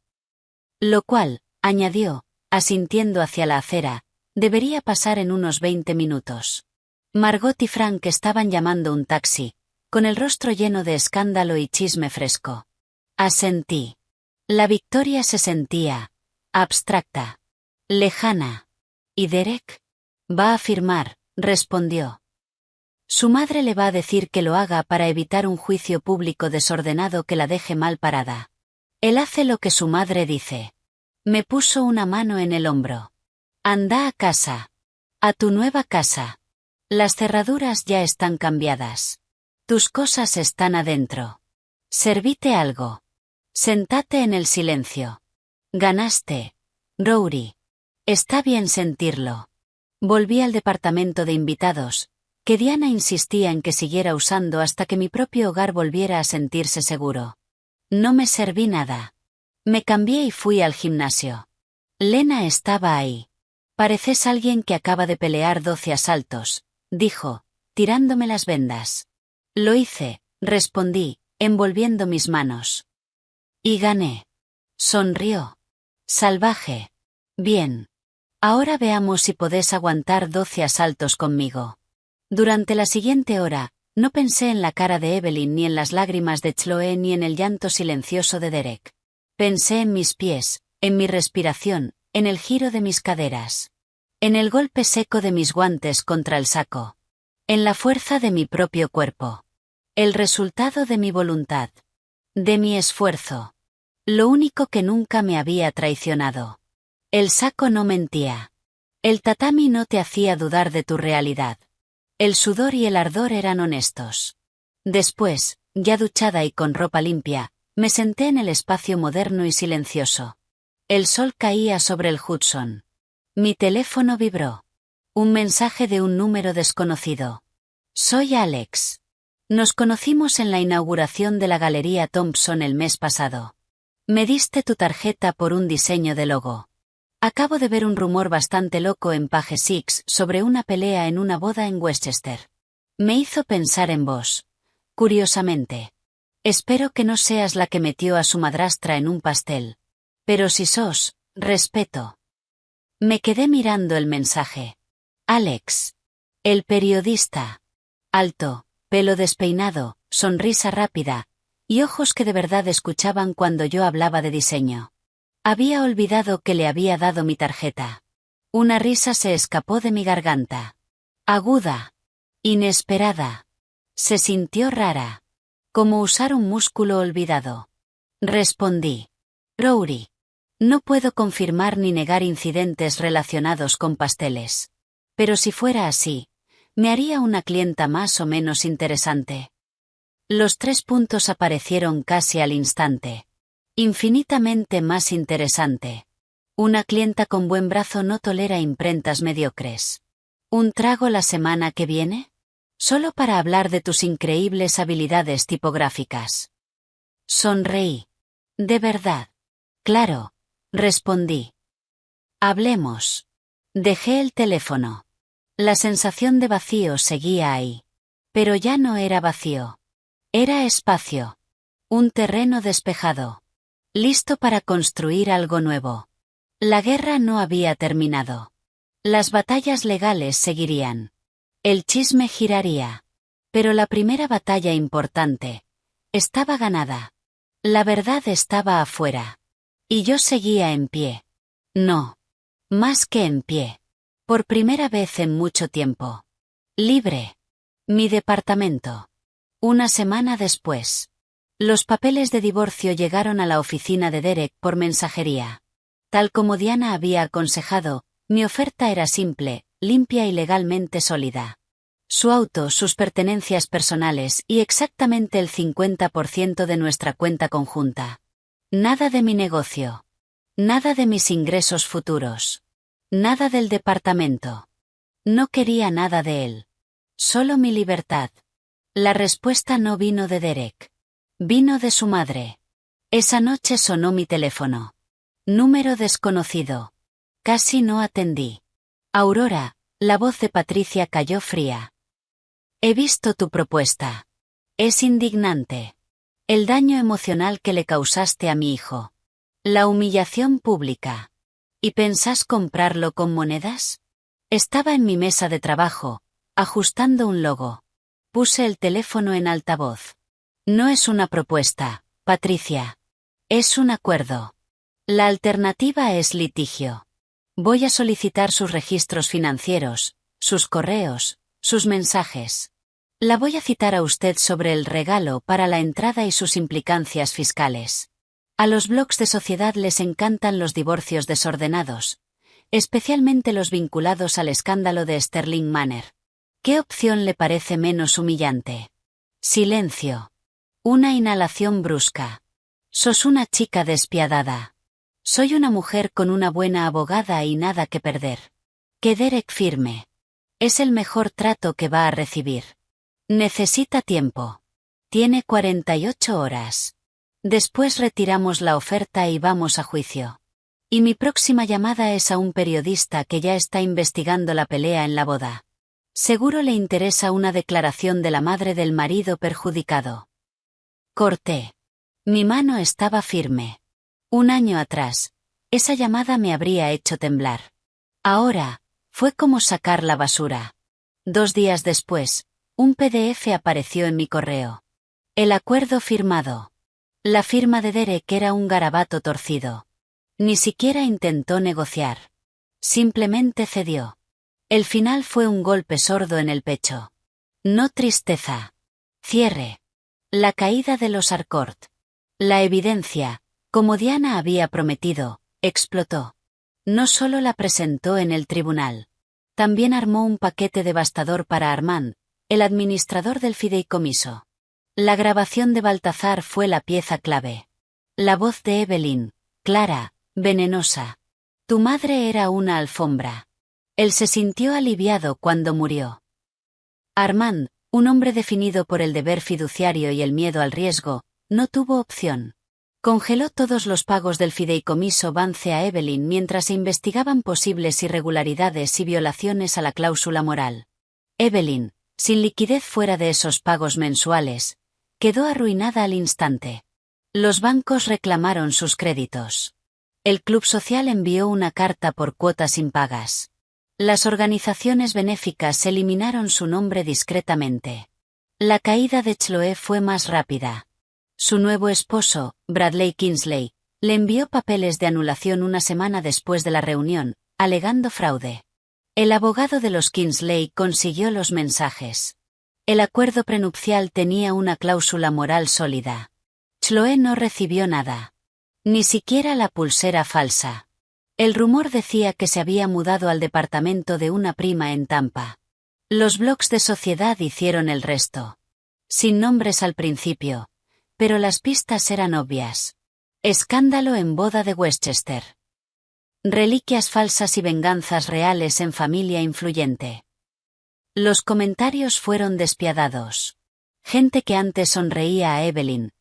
Lo cual, añadió, asintiendo hacia la acera, debería pasar en unos 20 minutos. Margot y Frank estaban llamando un taxi, con el rostro lleno de escándalo y chisme fresco. Asentí. La victoria se sentía abstracta, lejana. ¿Y Derek? Va a firmar, respondió. Su madre le va a decir que lo haga para evitar un juicio público desordenado que la deje mal parada. Él hace lo que su madre dice. Me puso una mano en el hombro. Anda a casa. A tu nueva casa. Las cerraduras ya están cambiadas. Tus cosas están adentro. Servite algo. Sentate en el silencio. Ganaste, Rory. Está bien sentirlo. Volví al departamento de invitados, que Diana insistía en que siguiera usando hasta que mi propio hogar volviera a sentirse seguro. No me serví nada. Me cambié y fui al gimnasio. Lena estaba ahí. Pareces alguien que acaba de pelear 12 asaltos, dijo, tirándome las vendas. Lo hice, respondí, envolviendo mis manos. Y gané. Sonrió. Salvaje. Bien. Ahora veamos si podés aguantar 12 asaltos conmigo. Durante la siguiente hora, no pensé en la cara de Evelyn ni en las lágrimas de Chloe ni en el llanto silencioso de Derek. Pensé en mis pies, en mi respiración, en el giro de mis caderas. En el golpe seco de mis guantes contra el saco. En la fuerza de mi propio cuerpo. El resultado de mi voluntad. De mi esfuerzo. Lo único que nunca me había traicionado. El saco no mentía. El tatami no te hacía dudar de tu realidad. El sudor y el ardor eran honestos. Después, ya duchada y con ropa limpia, me senté en el espacio moderno y silencioso. El sol caía sobre el Hudson. Mi teléfono vibró. Un mensaje de un número desconocido. Soy Alex. Nos conocimos en la inauguración de la Galería Thompson el mes pasado. Me diste tu tarjeta por un diseño de logo. Acabo de ver un rumor bastante loco en Page Six sobre una pelea en una boda en Westchester. Me hizo pensar en vos. Curiosamente. Espero que no seas la que metió a su madrastra en un pastel. Pero si sos, respeto. Me quedé mirando el mensaje. Alex. El periodista. Alto, pelo despeinado, sonrisa rápida, y ojos que de verdad escuchaban cuando yo hablaba de diseño. Había olvidado que le había dado mi tarjeta. Una risa se escapó de mi garganta. Aguda. Inesperada. Se sintió rara. Como usar un músculo olvidado. Respondí. Rory. No puedo confirmar ni negar incidentes relacionados con pasteles. Pero si fuera así, me haría una clienta más o menos interesante. Los 3 puntos aparecieron casi al instante. Infinitamente más interesante. Una clienta con buen brazo no tolera imprentas mediocres. ¿Un trago la semana que viene? Solo para hablar de tus increíbles habilidades tipográficas. Sonreí. De verdad. Claro, respondí. Hablemos. Dejé el teléfono. La sensación de vacío seguía ahí. Pero ya no era vacío. Era espacio. Un terreno despejado. Listo para construir algo nuevo. La guerra no había terminado. Las batallas legales seguirían. El chisme giraría. Pero la primera batalla importante estaba ganada. La verdad estaba afuera. Y yo seguía en pie. No. Más que en pie. Por primera vez en mucho tiempo. Libre. Mi departamento. Una semana después. Los papeles de divorcio llegaron a la oficina de Derek por mensajería. Tal como Diana había aconsejado, mi oferta era simple, limpia y legalmente sólida. Su auto, sus pertenencias personales y exactamente el 50% de nuestra cuenta conjunta. Nada de mi negocio. Nada de mis ingresos futuros. Nada del departamento. No quería nada de él. Solo mi libertad. La respuesta no vino de Derek. Vino de su madre. Esa noche sonó mi teléfono. Número desconocido. Casi no atendí. Aurora, la voz de Patricia cayó fría. He visto tu propuesta. Es indignante. El daño emocional que le causaste a mi hijo. La humillación pública. ¿Y pensás comprarlo con monedas? Estaba en mi mesa de trabajo, ajustando un logo. Puse el teléfono en altavoz. No es una propuesta, Patricia. Es un acuerdo. La alternativa es litigio. Voy a solicitar sus registros financieros, sus correos, sus mensajes. La voy a citar a usted sobre el regalo para la entrada y sus implicancias fiscales. A los blogs de sociedad les encantan los divorcios desordenados, especialmente los vinculados al escándalo de Sterling Manor. ¿Qué opción le parece menos humillante? Silencio. Una inhalación brusca. Sos una chica despiadada. Soy una mujer con una buena abogada y nada que perder. Que Derek firme. Es el mejor trato que va a recibir. Necesita tiempo. Tiene 48 horas. Después retiramos la oferta y vamos a juicio. Y mi próxima llamada es a un periodista que ya está investigando la pelea en la boda. Seguro le interesa una declaración de la madre del marido perjudicado. Corté. Mi mano estaba firme. Un año atrás, esa llamada me habría hecho temblar. Ahora, fue como sacar la basura. 2 días después, un PDF apareció en mi correo. El acuerdo firmado. La firma de Derek era un garabato torcido. Ni siquiera intentó negociar. Simplemente cedió. El final fue un golpe sordo en el pecho. No tristeza. Cierre. La caída de los Harcourt. La evidencia, como Diana había prometido, explotó. No solo la presentó en el tribunal. También armó un paquete devastador para Armand, el administrador del fideicomiso. La grabación de Baltazar fue la pieza clave. La voz de Evelyn, clara, venenosa. Tu madre era una alfombra. Él se sintió aliviado cuando murió. Armand, un hombre definido por el deber fiduciario y el miedo al riesgo, no tuvo opción. Congeló todos los pagos del fideicomiso Vance a Evelyn mientras se investigaban posibles irregularidades y violaciones a la cláusula moral. Evelyn, sin liquidez fuera de esos pagos mensuales, quedó arruinada al instante. Los bancos reclamaron sus créditos. El Club Social envió una carta por cuotas impagas. Las organizaciones benéficas eliminaron su nombre discretamente. La caída de Chloe fue más rápida. Su nuevo esposo, Bradley Kingsley, le envió papeles de anulación una semana después de la reunión, alegando fraude. El abogado de los Kingsley consiguió los mensajes. El acuerdo prenupcial tenía una cláusula moral sólida. Chloe no recibió nada. Ni siquiera la pulsera falsa. El rumor decía que se había mudado al departamento de una prima en Tampa. Los blogs de sociedad hicieron el resto. Sin nombres al principio, pero las pistas eran obvias. Escándalo en boda de Westchester. Reliquias falsas y venganzas reales en familia influyente. Los comentarios fueron despiadados. Gente que antes sonreía a Evelyn,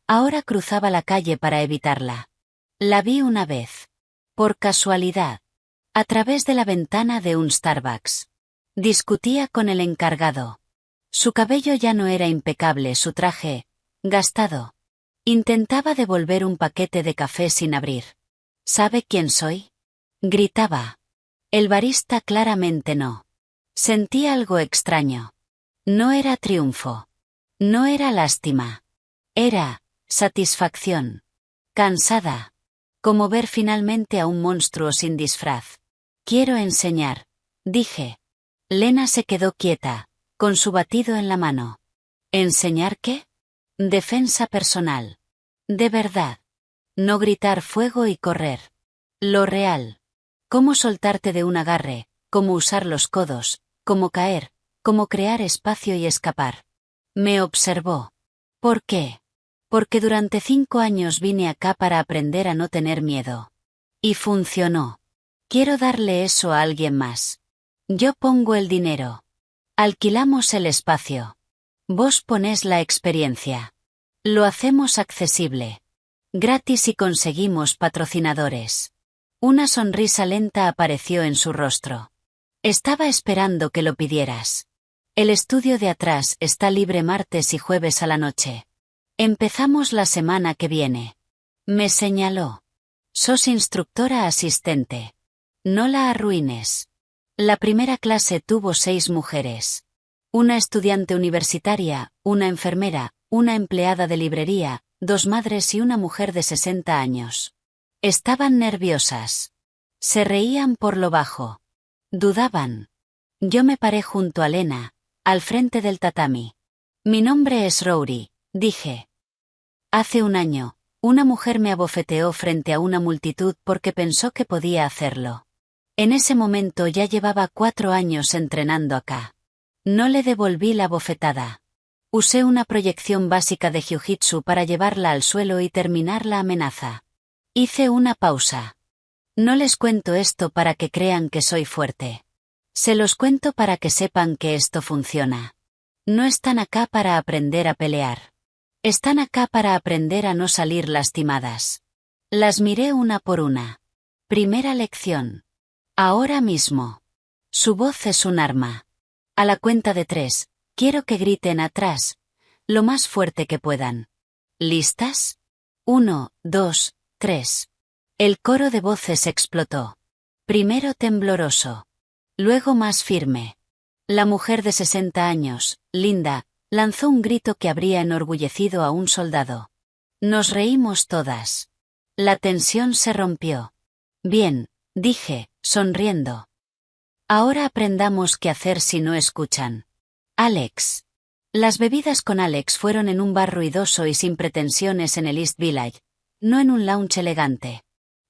ahora cruzaba la calle para evitarla. La vi una vez. Por casualidad. A través de la ventana de un Starbucks. Discutía con el encargado. Su cabello ya no era impecable, su traje, gastado. Intentaba devolver un paquete de café sin abrir. ¿Sabe quién soy? Gritaba. El barista claramente no. Sentí algo extraño. No era triunfo. No era lástima. Era satisfacción. Cansada. Como ver finalmente a un monstruo sin disfraz. Quiero enseñar, dije. Lena se quedó quieta, con su batido en la mano. ¿Enseñar qué? Defensa personal. De verdad. No gritar fuego y correr. Lo real. Cómo soltarte de un agarre, cómo usar los codos, cómo caer, cómo crear espacio y escapar. Me observó. ¿Por qué? Porque durante 5 años vine acá para aprender a no tener miedo. Y funcionó. Quiero darle eso a alguien más. Yo pongo el dinero. Alquilamos el espacio. Vos ponés la experiencia. Lo hacemos accesible. Gratis y conseguimos patrocinadores. Una sonrisa lenta apareció en su rostro. Estaba esperando que lo pidieras. El estudio de atrás está libre martes y jueves a la noche. Empezamos la semana que viene. Me señaló. Sos instructora asistente. No la arruines. La primera clase tuvo 6 mujeres. Una estudiante universitaria, una enfermera, una empleada de librería, 2 madres y una mujer de 60 años. Estaban nerviosas. Se reían por lo bajo. Dudaban. Yo me paré junto a Lena, al frente del tatami. Mi nombre es Rory, dije. Hace un año, una mujer me abofeteó frente a una multitud porque pensó que podía hacerlo. En ese momento ya llevaba 4 años entrenando acá. No le devolví la bofetada. Usé una proyección básica de jiu-jitsu para llevarla al suelo y terminar la amenaza. Hice una pausa. No les cuento esto para que crean que soy fuerte. Se los cuento para que sepan que esto funciona. No están acá para aprender a pelear. Están acá para aprender a no salir lastimadas. Las miré una por una. Primera lección. Ahora mismo. Su voz es un arma. A la cuenta de 3, quiero que griten atrás, lo más fuerte que puedan. ¿Listas? 1, 2, 3. El coro de voces explotó. Primero tembloroso. Luego más firme. La mujer de 60 años, Linda, lanzó un grito que habría enorgullecido a un soldado. Nos reímos todas. La tensión se rompió. Bien, dije, sonriendo. Ahora aprendamos qué hacer si no escuchan. Alex. Las bebidas con Alex fueron en un bar ruidoso y sin pretensiones en el East Village, no en un lounge elegante.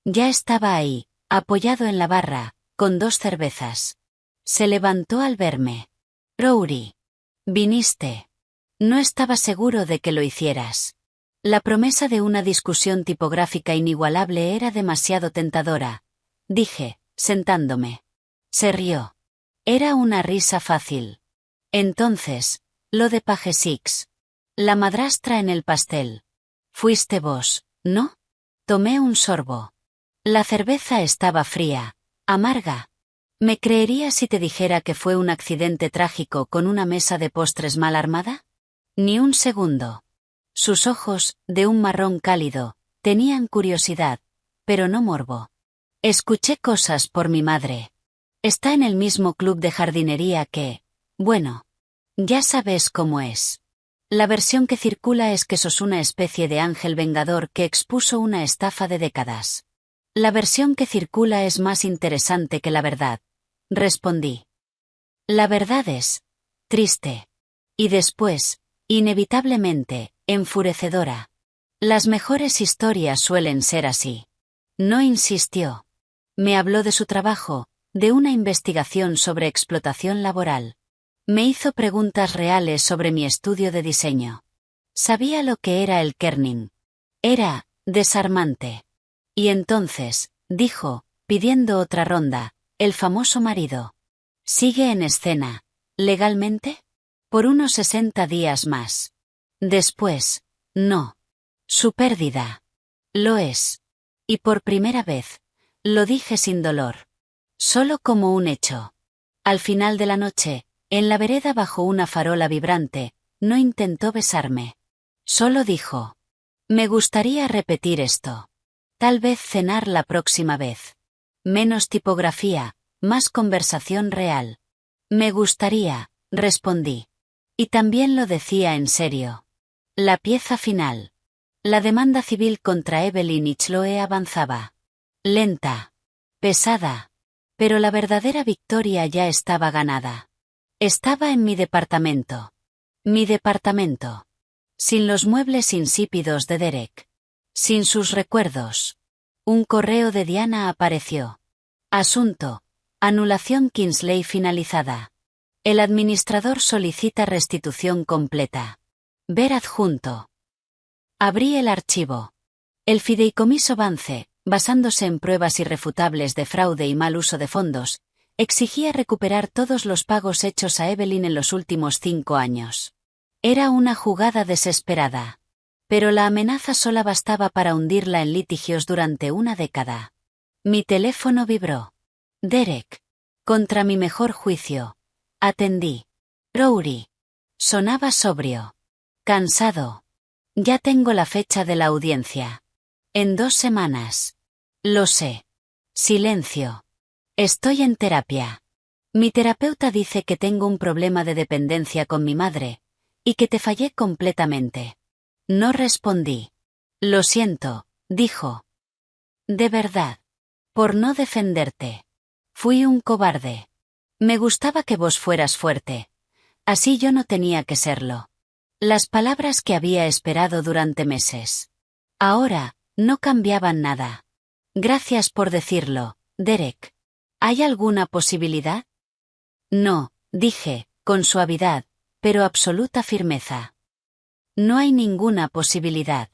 Ya estaba ahí, apoyado en la barra, con 2 cervezas. Se levantó al verme. Rory. Viniste. No estaba seguro de que lo hicieras. La promesa de una discusión tipográfica inigualable era demasiado tentadora, dije, sentándome. Se rió. Era una risa fácil. Entonces, lo de Page Six. La madrastra en el pastel. Fuiste vos, ¿no? Tomé un sorbo. La cerveza estaba fría, amarga. ¿Me creerías si te dijera que fue un accidente trágico con una mesa de postres mal armada? Ni un segundo. Sus ojos, de un marrón cálido, tenían curiosidad, pero no morbo. Escuché cosas por mi madre. Está en el mismo club de jardinería que... Bueno. Ya sabes cómo es. La versión que circula es que sos una especie de ángel vengador que expuso una estafa de décadas. La versión que circula es más interesante que la verdad, respondí. La verdad es... triste. Y después, inevitablemente, enfurecedora. Las mejores historias suelen ser así. No insistió. Me habló de su trabajo, de una investigación sobre explotación laboral. Me hizo preguntas reales sobre mi estudio de diseño. Sabía lo que era el kerning. Era desarmante. Y entonces, dijo, pidiendo otra ronda, el famoso marido. Sigue en escena, ¿legalmente? Por unos 60 días más. Después, no. Su pérdida. Lo es. Y por primera vez, lo dije sin dolor. Solo como un hecho. Al final de la noche, en la vereda bajo una farola vibrante, no intentó besarme. Solo dijo. Me gustaría repetir esto. Tal vez cenar la próxima vez. Menos tipografía, más conversación real. Me gustaría, respondí. Y también lo decía en serio. La pieza final. La demanda civil contra Evelyn y Chloe avanzaba. Lenta. Pesada. Pero la verdadera victoria ya estaba ganada. Estaba en mi departamento. Mi departamento. Sin los muebles insípidos de Derek. Sin sus recuerdos. Un correo de Diana apareció. Asunto. Anulación Kingsley finalizada. El administrador solicita restitución completa. Ver adjunto. Abrí el archivo. El fideicomiso Vance, basándose en pruebas irrefutables de fraude y mal uso de fondos, exigía recuperar todos los pagos hechos a Evelyn en los últimos 5 años. Era una jugada desesperada. Pero la amenaza sola bastaba para hundirla en litigios durante una década. Mi teléfono vibró. Derek. Contra mi mejor juicio. Atendí. Rory. Sonaba sobrio. Cansado. Ya tengo la fecha de la audiencia. En 2 semanas. Lo sé. Silencio. Estoy en terapia. Mi terapeuta dice que tengo un problema de dependencia con mi madre, y que te fallé completamente. No respondí. Lo siento, dijo. De verdad. Por no defenderte. Fui un cobarde. Me gustaba que vos fueras fuerte. Así yo no tenía que serlo. Las palabras que había esperado durante meses. Ahora, no cambiaban nada. Gracias por decirlo, Derek. ¿Hay alguna posibilidad? No, dije, con suavidad, pero absoluta firmeza. No hay ninguna posibilidad.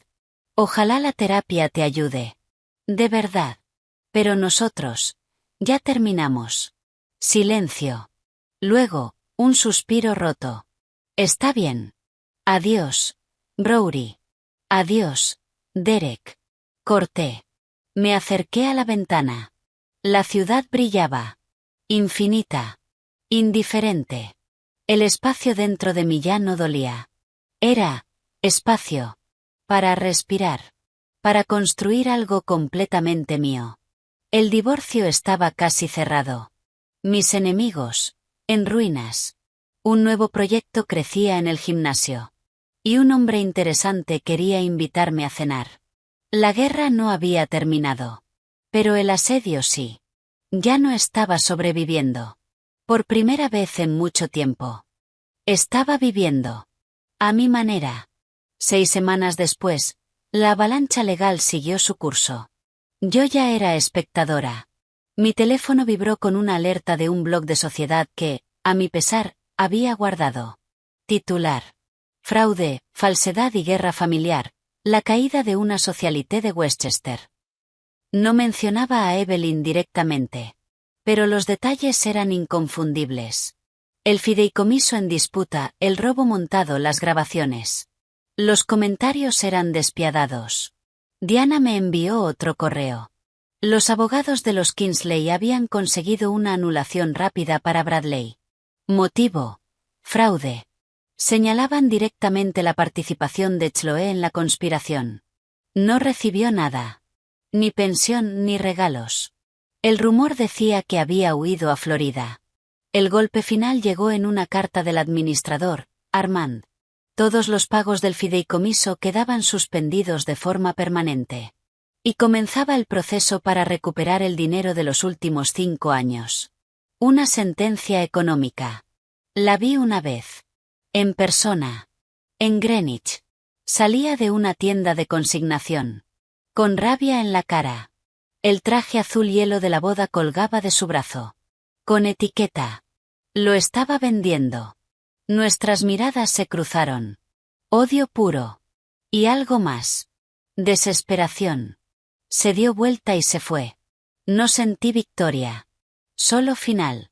Ojalá la terapia te ayude. De verdad. Pero nosotros. Ya terminamos. Silencio. Luego, un suspiro roto. Está bien. Adiós, Rory. Adiós, Derek. Corté. Me acerqué a la ventana. La ciudad brillaba. Infinita. Indiferente. El espacio dentro de mí ya no dolía. Era espacio. Para respirar. Para construir algo completamente mío. El divorcio estaba casi cerrado. Mis enemigos, en ruinas. Un nuevo proyecto crecía en el gimnasio. Y un hombre interesante quería invitarme a cenar. La guerra no había terminado. Pero el asedio sí. Ya no estaba sobreviviendo. Por primera vez en mucho tiempo. Estaba viviendo. A mi manera. 6 semanas después, la avalancha legal siguió su curso. Yo ya era espectadora. Mi teléfono vibró con una alerta de un blog de sociedad que, a mi pesar, había guardado. Titular. Fraude, falsedad y guerra familiar, la caída de una socialité de Westchester. No mencionaba a Evelyn directamente. Pero los detalles eran inconfundibles. El fideicomiso en disputa, el robo montado, las grabaciones. Los comentarios eran despiadados. Diana me envió otro correo. Los abogados de los Kingsley habían conseguido una anulación rápida para Bradley. Motivo. Fraude. Señalaban directamente la participación de Chloe en la conspiración. No recibió nada. Ni pensión ni regalos. El rumor decía que había huido a Florida. El golpe final llegó en una carta del administrador, Armand. Todos los pagos del fideicomiso quedaban suspendidos de forma permanente. Y comenzaba el proceso para recuperar el dinero de los últimos 5 años. Una sentencia económica. La vi una vez. En persona. En Greenwich. Salía de una tienda de consignación. Con rabia en la cara. El traje azul hielo de la boda colgaba de su brazo. Con etiqueta. Lo estaba vendiendo. Nuestras miradas se cruzaron. Odio puro. Y algo más. Desesperación. Se dio vuelta y se fue. No sentí victoria. Solo final.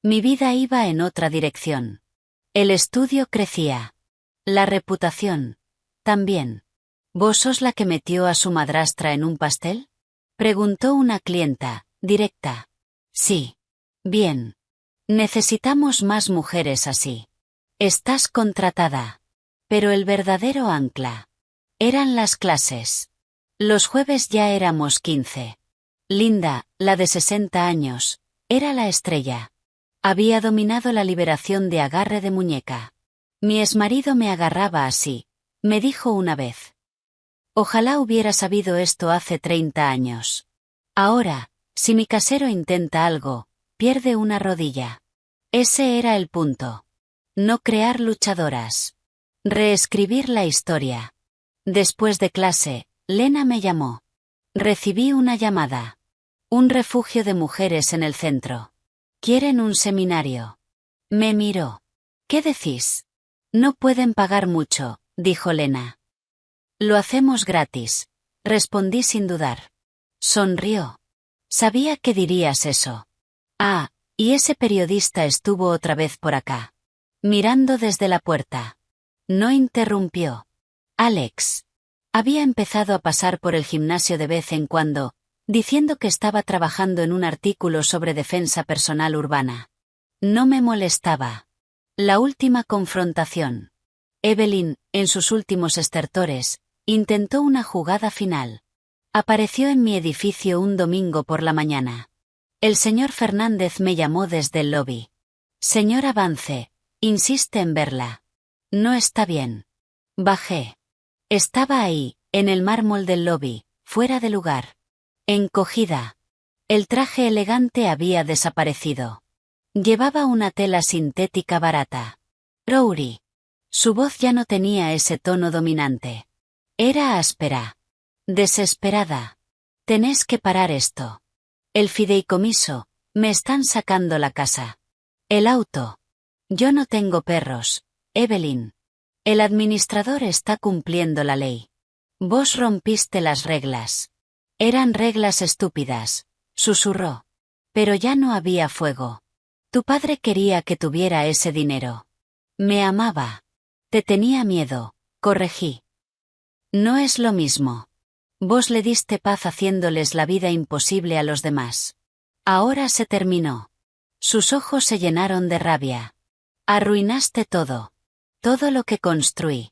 Mi vida iba en otra dirección. El estudio crecía. La reputación. También. ¿Vos sos la que metió a su madrastra en un pastel? Preguntó una clienta, directa. Sí. Bien. Necesitamos más mujeres así. Estás contratada. Pero el verdadero ancla. Eran las clases. Los jueves ya éramos 15. Linda, la de 60 años, era la estrella. Había dominado la liberación de agarre de muñeca. Mi exmarido me agarraba así, me dijo una vez. Ojalá hubiera sabido esto hace 30 años. Ahora, si mi casero intenta algo, pierde una rodilla. Ese era el punto. No crear luchadoras. Reescribir la historia. Después de clase, Lena me llamó. Recibí una llamada. Un refugio de mujeres en el centro. Quieren un seminario. Me miró. ¿Qué decís? No pueden pagar mucho, dijo Lena. Lo hacemos gratis, respondí sin dudar. Sonrió. Sabía que dirías eso. Ah, y ese periodista estuvo otra vez por acá. Mirando desde la puerta. No interrumpió. Alex. Había empezado a pasar por el gimnasio de vez en cuando, diciendo que estaba trabajando en un artículo sobre defensa personal urbana. No me molestaba. La última confrontación. Evelyn, en sus últimos estertores, intentó una jugada final. Apareció en mi edificio un domingo por la mañana. El señor Fernández me llamó desde el lobby. Señor Avance, insiste en verla. No está bien. Bajé. Estaba ahí, en el mármol del lobby, fuera de lugar. Encogida. El traje elegante había desaparecido. Llevaba una tela sintética barata. Rory. Su voz ya no tenía ese tono dominante. Era áspera. Desesperada. Tenés que parar esto. El fideicomiso, me están sacando la casa. El auto. Yo no tengo perros, Evelyn. El administrador está cumpliendo la ley. Vos rompiste las reglas. Eran reglas estúpidas, susurró. Pero ya no había fuego. Tu padre quería que tuviera ese dinero. Me amaba. Te tenía miedo, corregí. No es lo mismo. Vos le diste paz haciéndoles la vida imposible a los demás. Ahora se terminó. Sus ojos se llenaron de rabia. Arruinaste todo. Todo lo que construí.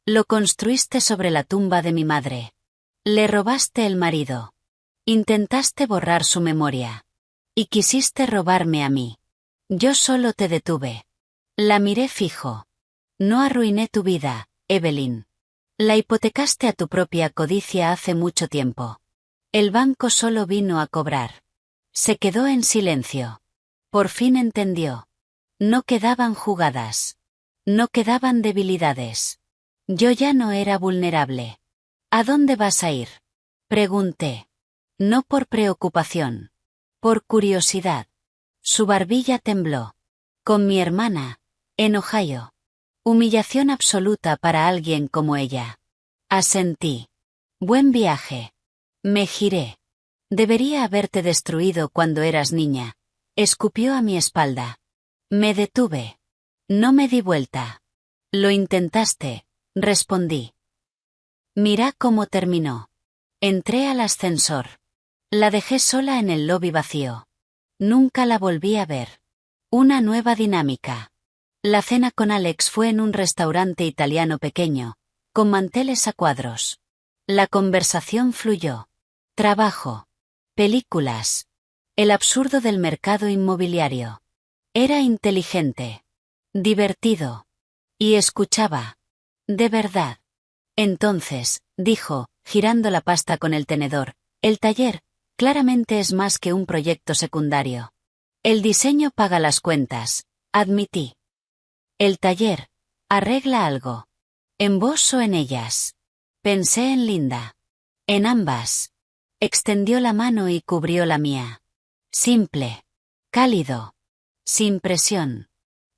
Lo construiste sobre la tumba de mi madre. Le robaste el marido. Intentaste borrar su memoria. Y quisiste robarme a mí. Yo solo te detuve. La miré fijo. No arruiné tu vida, Evelyn. La hipotecaste a tu propia codicia hace mucho tiempo. El banco solo vino a cobrar. Se quedó en silencio. Por fin entendió. No quedaban jugadas. No quedaban debilidades. Yo ya no era vulnerable. ¿A dónde vas a ir? Pregunté. No por preocupación. Por curiosidad. Su barbilla tembló. Con mi hermana, en Ohio. Humillación absoluta para alguien como ella. Asentí. Buen viaje. Me giré. Debería haberte destruido cuando eras niña. Escupió a mi espalda. Me detuve. No me di vuelta. Lo intentaste, respondí. Mira cómo terminó. Entré al ascensor. La dejé sola en el lobby vacío. Nunca la volví a ver. Una nueva dinámica. La cena con Alex fue en un restaurante italiano pequeño, con manteles a cuadros. La conversación fluyó. Trabajo. Películas. El absurdo del mercado inmobiliario. Era inteligente. Divertido. Y escuchaba. De verdad. Entonces, dijo, girando la pasta con el tenedor, el taller, claramente es más que un proyecto secundario. El diseño paga las cuentas, admití. El taller, arregla algo. ¿En vos o en ellas? Pensé en Linda. En ambas. Extendió la mano y cubrió la mía. Simple. Cálido. Sin presión.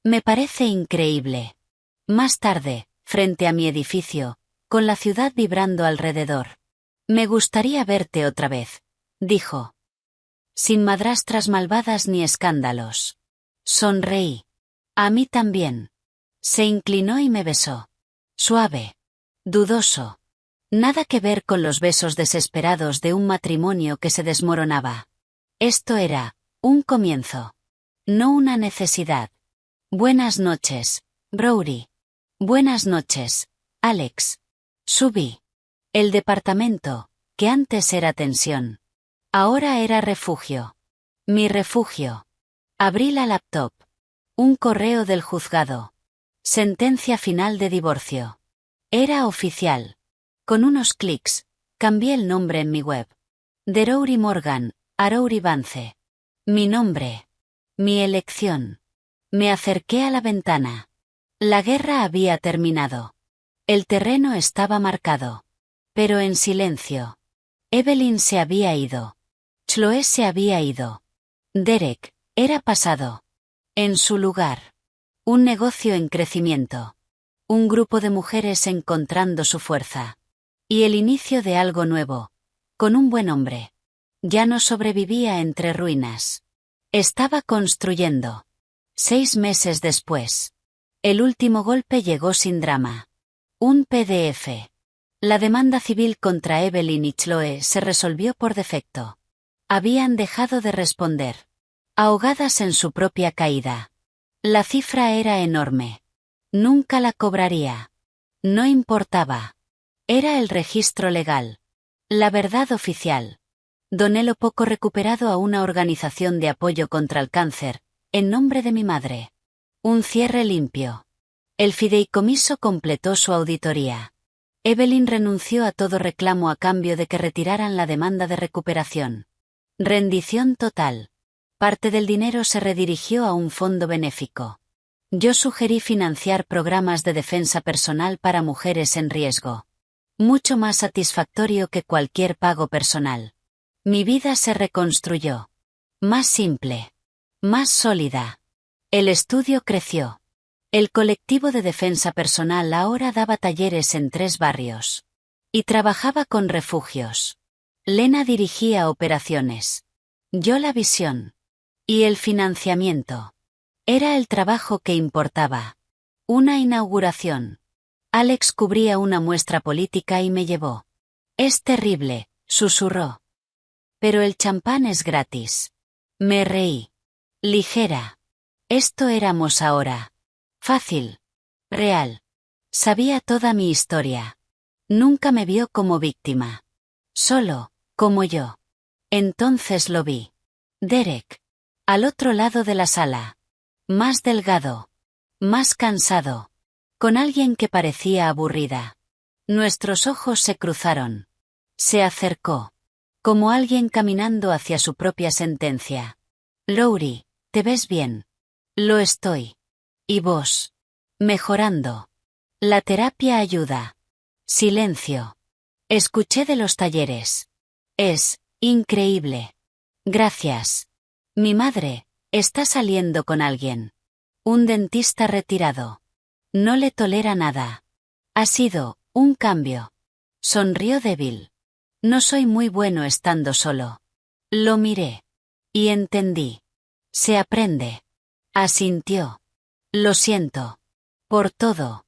Me parece increíble. Más tarde, frente a mi edificio, con la ciudad vibrando alrededor. Me gustaría verte otra vez, dijo. Sin madrastras malvadas ni escándalos. Sonreí. A mí también. Se inclinó y me besó. Suave. Dudoso. Nada que ver con los besos desesperados de un matrimonio que se desmoronaba. Esto era un comienzo. No una necesidad. Buenas noches, Brody. Buenas noches, Alex. Subí. El departamento, que antes era tensión. Ahora era refugio. Mi refugio. Abrí la laptop. Un correo del juzgado. Sentencia final de divorcio. Era oficial. Con unos clics, cambié el nombre en mi web. De Rory Morgan, a Rory Vance. Mi nombre. Mi elección. Me acerqué a la ventana. La guerra había terminado. El terreno estaba marcado. Pero en silencio. Evelyn se había ido. Chloe se había ido. Derek, era pasado. En su lugar. Un negocio en crecimiento. Un grupo de mujeres encontrando su fuerza. Y el inicio de algo nuevo. Con un buen hombre. Ya no sobrevivía entre ruinas. Estaba construyendo. 6 meses después. El último golpe llegó sin drama. Un PDF. La demanda civil contra Evelyn y Chloe se resolvió por defecto. Habían dejado de responder. Ahogadas en su propia caída. La cifra era enorme. Nunca la cobraría. No importaba. Era el registro legal. La verdad oficial. Doné lo poco recuperado a una organización de apoyo contra el cáncer, en nombre de mi madre. Un cierre limpio. El fideicomiso completó su auditoría. Evelyn renunció a todo reclamo a cambio de que retiraran la demanda de recuperación. Rendición total. Parte del dinero se redirigió a un fondo benéfico. Yo sugerí financiar programas de defensa personal para mujeres en riesgo. Mucho más satisfactorio que cualquier pago personal. Mi vida se reconstruyó. Más simple. Más sólida. El estudio creció. El colectivo de defensa personal ahora daba talleres en 3 barrios. Y trabajaba con refugios. Lena dirigía operaciones. Yo la visión. Y el financiamiento. Era el trabajo que importaba. Una inauguración. Alex cubría una muestra política y me llevó. Es terrible, susurró. Pero el champán es gratis. Me reí. Ligera. Esto éramos ahora. Fácil. Real. Sabía toda mi historia. Nunca me vio como víctima. Solo, como yo. Entonces lo vi. Derek. Al otro lado de la sala. Más delgado. Más cansado. Con alguien que parecía aburrida. Nuestros ojos se cruzaron. Se acercó. Como alguien caminando hacia su propia sentencia. Laurie, ¿te ves bien? Lo estoy. ¿Y vos? Mejorando. La terapia ayuda. Silencio. Escuché de los talleres. Es increíble. Gracias. Mi madre está saliendo con alguien. Un dentista retirado. No le tolera nada. Ha sido un cambio. Sonrió débil. No soy muy bueno estando solo. Lo miré. Y entendí. Se aprende. Asintió. Lo siento. Por todo.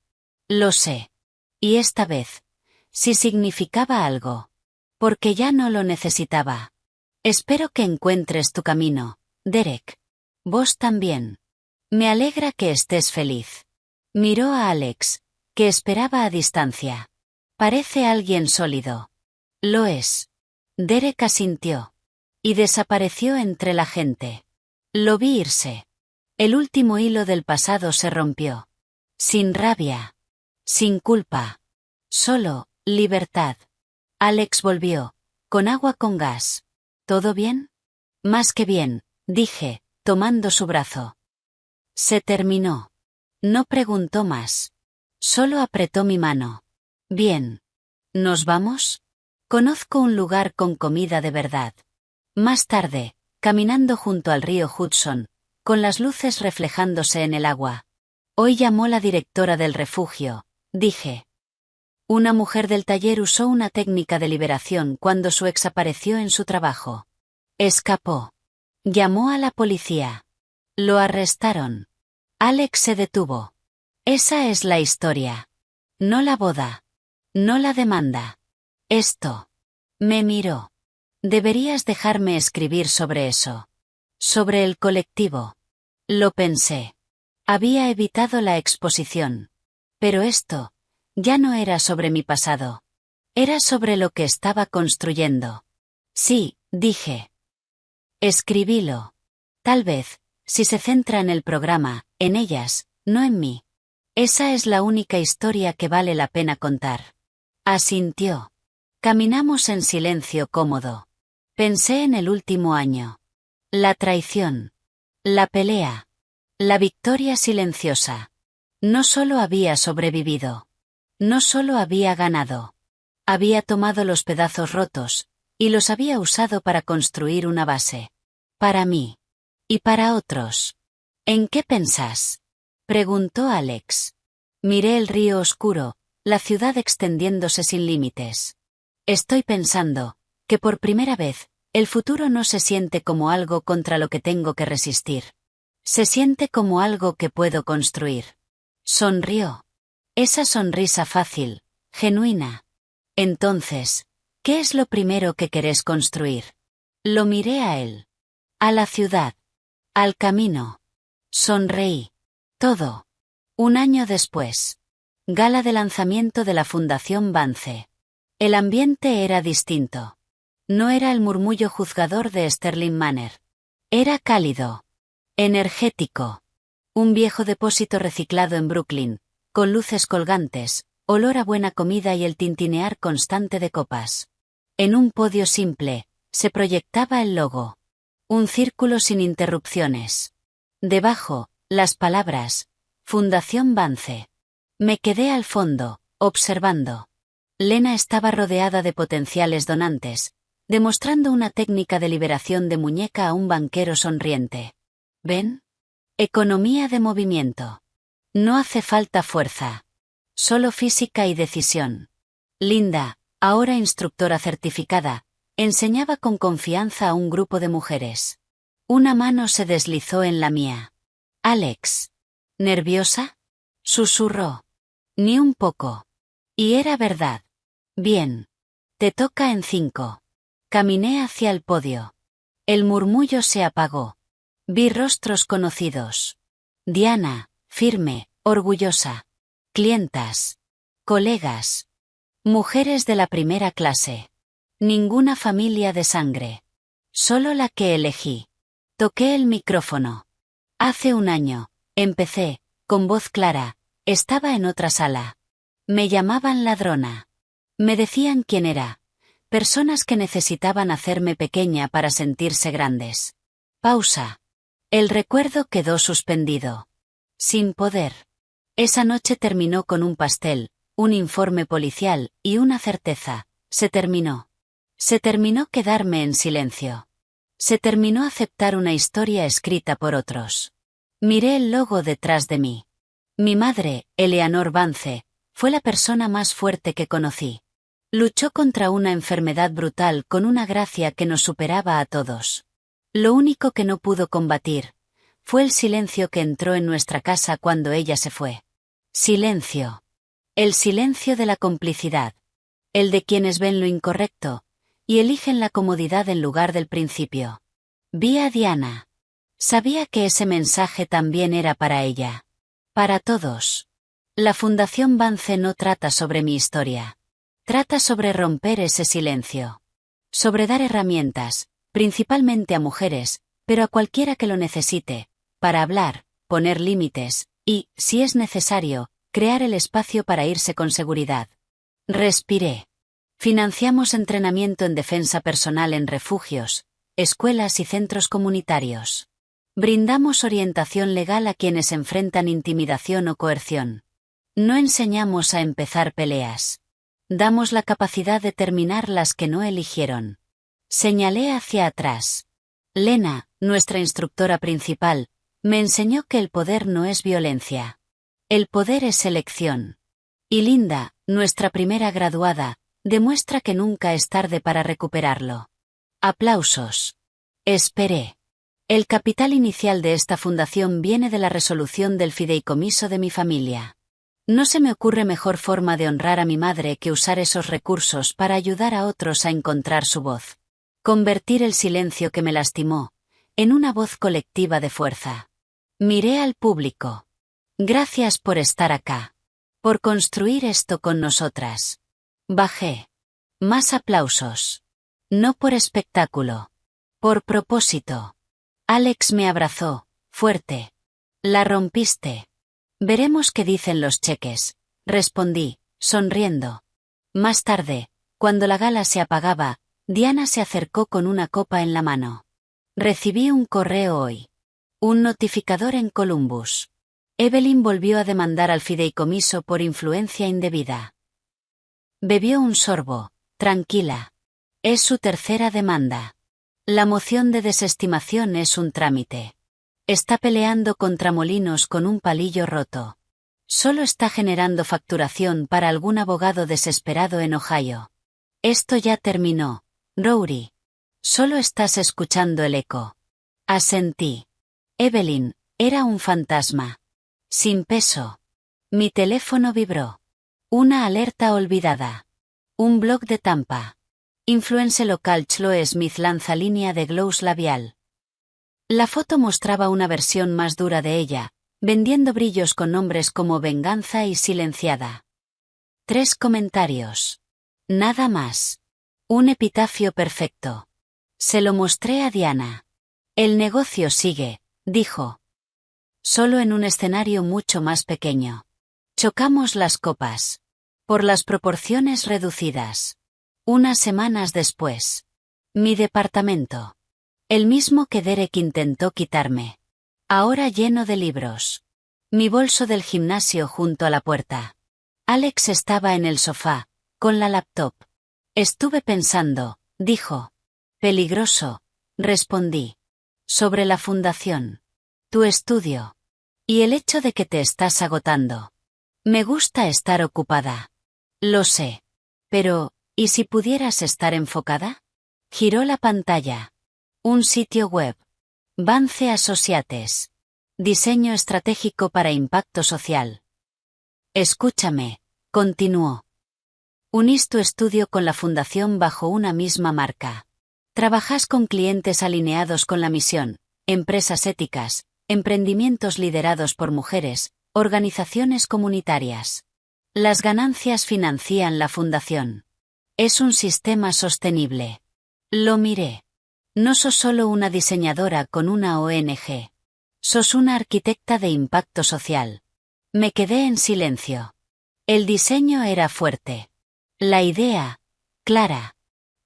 Lo sé. Y esta vez. Si significaba algo. Porque ya no lo necesitaba. Espero que encuentres tu camino, Derek. Vos también. Me alegra que estés feliz. Miró a Alex, que esperaba a distancia. Parece alguien sólido. Lo es. Derek asintió. Y desapareció entre la gente. Lo vi irse. El último hilo del pasado se rompió. Sin rabia. Sin culpa. Solo, libertad. Alex volvió, con agua con gas. ¿Todo bien? Más que bien, dije, tomando su brazo. Se terminó. No preguntó más. Solo apretó mi mano. Bien. ¿Nos vamos? Conozco un lugar con comida de verdad. Más tarde, caminando junto al río Hudson, con las luces reflejándose en el agua. Hoy llamó la directora del refugio, dije. Una mujer del taller usó una técnica de liberación cuando su ex apareció en su trabajo. Escapó. Llamó a la policía. Lo arrestaron. Alex se detuvo. Esa es la historia. No la boda. No la demanda. Esto. Me miró. Deberías dejarme escribir sobre eso. Sobre el colectivo. Lo pensé. Había evitado la exposición. Pero esto. Ya no era sobre mi pasado. Era sobre lo que estaba construyendo. Sí, dije. Escribílo. Tal vez, si se centra en el programa, en ellas, no en mí. Esa es la única historia que vale la pena contar. Asintió. Caminamos en silencio cómodo. Pensé en el último año. La traición. La pelea. La victoria silenciosa. No solo había sobrevivido. No solo había ganado. Había tomado los pedazos rotos, y los había usado para construir una base. Para mí. Y para otros. ¿En qué pensás? Preguntó Alex. Miré el río oscuro, la ciudad extendiéndose sin límites. Estoy pensando, que por primera vez, el futuro no se siente como algo contra lo que tengo que resistir. Se siente como algo que puedo construir. Sonrió. Esa sonrisa fácil, genuina. Entonces, ¿qué es lo primero que querés construir? Lo miré a él. A la ciudad. Al camino. Sonreí. Todo. Un año después. Gala de lanzamiento de la Fundación Vance. El ambiente era distinto. No era el murmullo juzgador de Sterling Manor. Era cálido. Energético. Un viejo depósito reciclado en Brooklyn, con luces colgantes, olor a buena comida y el tintinear constante de copas. En un podio simple, se proyectaba el logo. Un círculo sin interrupciones. Debajo, las palabras, Fundación Vance. Me quedé al fondo, observando. Lena estaba rodeada de potenciales donantes, demostrando una técnica de liberación de muñeca a un banquero sonriente. ¿Ven? Economía de movimiento. No hace falta fuerza. Solo física y decisión. Linda, ahora instructora certificada, enseñaba con confianza a un grupo de mujeres. Una mano se deslizó en la mía. Alex. ¿Nerviosa? Susurró. Ni un poco. Y era verdad. Bien. Te toca en 5. Caminé hacia el podio. El murmullo se apagó. Vi rostros conocidos. Diana, firme, orgullosa. Clientas. Colegas. Mujeres de la primera clase. Ninguna familia de sangre. Solo la que elegí. Toqué el micrófono. Hace un año, empecé, con voz clara, estaba en otra sala. Me llamaban ladrona. Me decían quién era. Personas que necesitaban hacerme pequeña para sentirse grandes. Pausa. El recuerdo quedó suspendido. Sin poder. Esa noche terminó con un pastel, un informe policial y una certeza. Se terminó. Se terminó quedarme en silencio. Se terminó aceptar una historia escrita por otros. Miré el logo detrás de mí. Mi madre, Eleanor Vance, fue la persona más fuerte que conocí. Luchó contra una enfermedad brutal con una gracia que nos superaba a todos. Lo único que no pudo combatir fue el silencio que entró en nuestra casa cuando ella se fue. Silencio. El silencio de la complicidad. El de quienes ven lo incorrecto y eligen la comodidad en lugar del principio. Vi a Diana. Sabía que ese mensaje también era para ella. Para todos. La Fundación Vance no trata sobre mi historia. Trata sobre romper ese silencio. Sobre dar herramientas, principalmente a mujeres, pero a cualquiera que lo necesite, para hablar, poner límites, y, si es necesario, crear el espacio para irse con seguridad. Respiré. Financiamos entrenamiento en defensa personal en refugios, escuelas y centros comunitarios. Brindamos orientación legal a quienes enfrentan intimidación o coerción. No enseñamos a empezar peleas. Damos la capacidad de terminar las que no eligieron. Señalé hacia atrás. Lena, nuestra instructora principal, me enseñó que el poder no es violencia. El poder es elección. Y Linda, nuestra primera graduada, demuestra que nunca es tarde para recuperarlo. Aplausos. Esperé. El capital inicial de esta fundación viene de la resolución del fideicomiso de mi familia. No se me ocurre mejor forma de honrar a mi madre que usar esos recursos para ayudar a otros a encontrar su voz. Convertir el silencio que me lastimó en una voz colectiva de fuerza. Miré al público. Gracias por estar acá. Por construir esto con nosotras. Bajé. Más aplausos. No por espectáculo. Por propósito. Alex me abrazó, fuerte. La rompiste. Veremos qué dicen los cheques, respondí, sonriendo. Más tarde, cuando la gala se apagaba, Diana se acercó con una copa en la mano. Recibí un correo hoy. Un notificador en Columbus. Evelyn volvió a demandar al fideicomiso por influencia indebida. Bebió un sorbo, tranquila. Es su tercera demanda. La moción de desestimación es un trámite. Está peleando contra molinos con un palillo roto. Solo está generando facturación para algún abogado desesperado en Ohio. Esto ya terminó, Rory. Solo estás escuchando el eco. Asentí. Evelyn, era un fantasma. Sin peso. Mi teléfono vibró. Una alerta olvidada. Un blog de Tampa. Influencer local Chloe Smith lanza línea de gloss labial. La foto mostraba una versión más dura de ella, vendiendo brillos con nombres como Venganza y Silenciada. 3 comentarios. Nada más. Un epitafio perfecto. Se lo mostré a Diana. El negocio sigue, dijo. Solo en un escenario mucho más pequeño. Chocamos las copas. Por las proporciones reducidas. Unas semanas después. Mi departamento. El mismo que Derek intentó quitarme. Ahora lleno de libros. Mi bolso del gimnasio junto a la puerta. Alex estaba en el sofá, con la laptop. Estuve pensando, dijo. Peligroso, respondí. Sobre la fundación. Tu estudio. Y el hecho de que te estás agotando. Me gusta estar ocupada. Lo sé. Pero, ¿y si pudieras estar enfocada? Giró la pantalla. Un sitio web. Vance Associates. Diseño estratégico para impacto social. Escúchame, continuó. Unís tu estudio con la fundación bajo una misma marca. Trabajás con clientes alineados con la misión, empresas éticas, emprendimientos liderados por mujeres, organizaciones comunitarias. Las ganancias financian la fundación. Es un sistema sostenible. Lo miré. No sos solo una diseñadora con una ONG. Sos una arquitecta de impacto social. Me quedé en silencio. El diseño era fuerte. La idea, clara.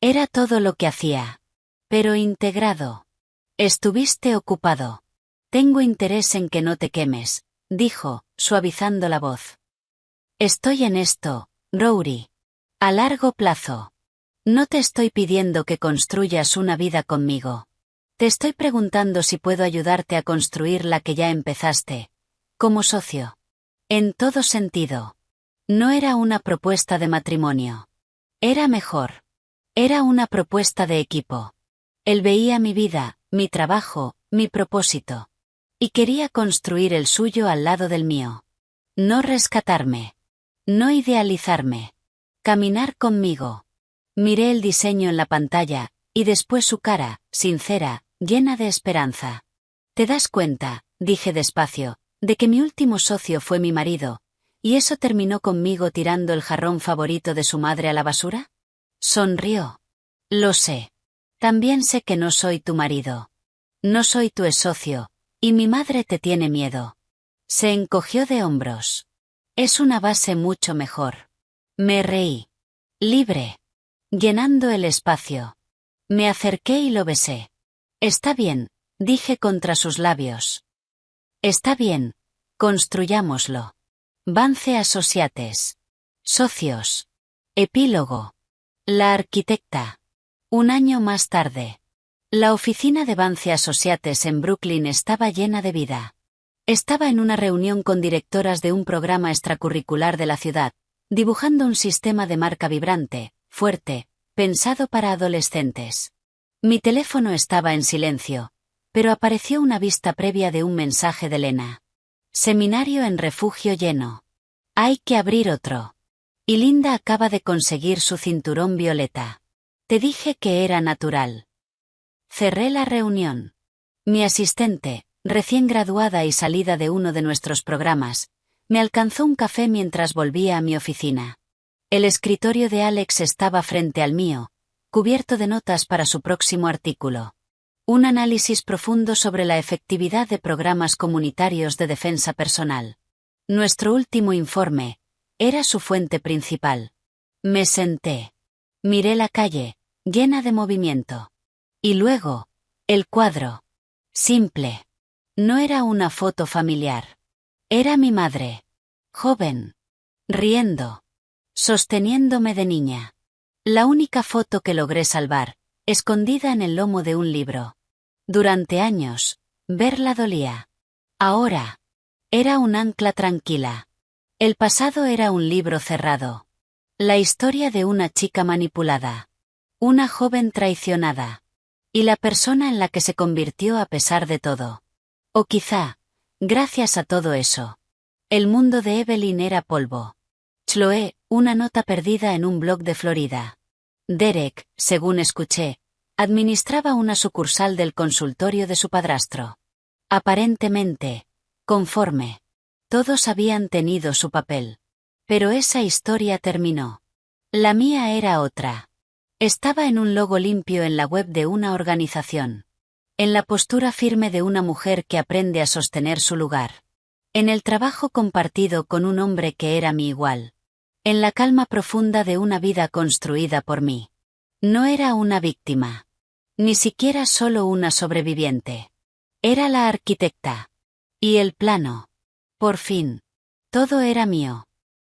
Era todo lo que hacía. Pero integrado. Estuviste ocupado. Tengo interés en que no te quemes, dijo, suavizando la voz. Estoy en esto, Rory. A largo plazo. No te estoy pidiendo que construyas una vida conmigo. Te estoy preguntando si puedo ayudarte a construir la que ya empezaste, como socio. En todo sentido. No era una propuesta de matrimonio. Era mejor. Era una propuesta de equipo. Él veía mi vida, mi trabajo, mi propósito. Y quería construir el suyo al lado del mío. No rescatarme. No idealizarme. Caminar conmigo. Miré el diseño en la pantalla, y después su cara, sincera, llena de esperanza. ¿Te das cuenta, dije despacio, de que mi último socio fue mi marido, y eso terminó conmigo tirando el jarrón favorito de su madre a la basura? Sonrió. Lo sé. También sé que no soy tu marido. No soy tu socio, y mi madre te tiene miedo. Se encogió de hombros. Es una base mucho mejor. Me reí. Libre. Llenando el espacio. Me acerqué y lo besé. Está bien, dije contra sus labios. Está bien, construyámoslo. Vance Associates. Socios. Epílogo. La arquitecta. Un año más tarde. La oficina de Vance Associates en Brooklyn estaba llena de vida. Estaba en una reunión con directoras de un programa extracurricular de la ciudad, dibujando un sistema de marca vibrante, fuerte, pensado para adolescentes. Mi teléfono estaba en silencio, pero apareció una vista previa de un mensaje de Lena. Seminario en refugio lleno. Hay que abrir otro. Y Linda acaba de conseguir su cinturón violeta. Te dije que era natural. Cerré la reunión. Mi asistente, recién graduada y salida de uno de nuestros programas, me alcanzó un café mientras volvía a mi oficina. El escritorio de Alex estaba frente al mío, cubierto de notas para su próximo artículo. Un análisis profundo sobre la efectividad de programas comunitarios de defensa personal. Nuestro último informe era su fuente principal. Me senté. Miré la calle, llena de movimiento. Y luego, el cuadro. Simple. No era una foto familiar. Era mi madre. Joven. Riendo. Sosteniéndome de niña. La única foto que logré salvar, escondida en el lomo de un libro. Durante años, verla dolía. Ahora, era un ancla tranquila. El pasado era un libro cerrado. La historia de una chica manipulada. Una joven traicionada. Y la persona en la que se convirtió a pesar de todo. O quizá, gracias a todo eso. El mundo de Evelyn era polvo. Chloe, una nota perdida en un blog de Florida. Derek, según escuché, administraba una sucursal del consultorio de su padrastro. Aparentemente, conforme. Todos habían tenido su papel. Pero esa historia terminó. La mía era otra. Estaba en un logo limpio en la web de una organización. En la postura firme de una mujer que aprende a sostener su lugar. En el trabajo compartido con un hombre que era mi igual. En la calma profunda de una vida construida por mí. No era una víctima. Ni siquiera solo una sobreviviente. Era la arquitecta. Y el plano. Por fin. Todo era mío.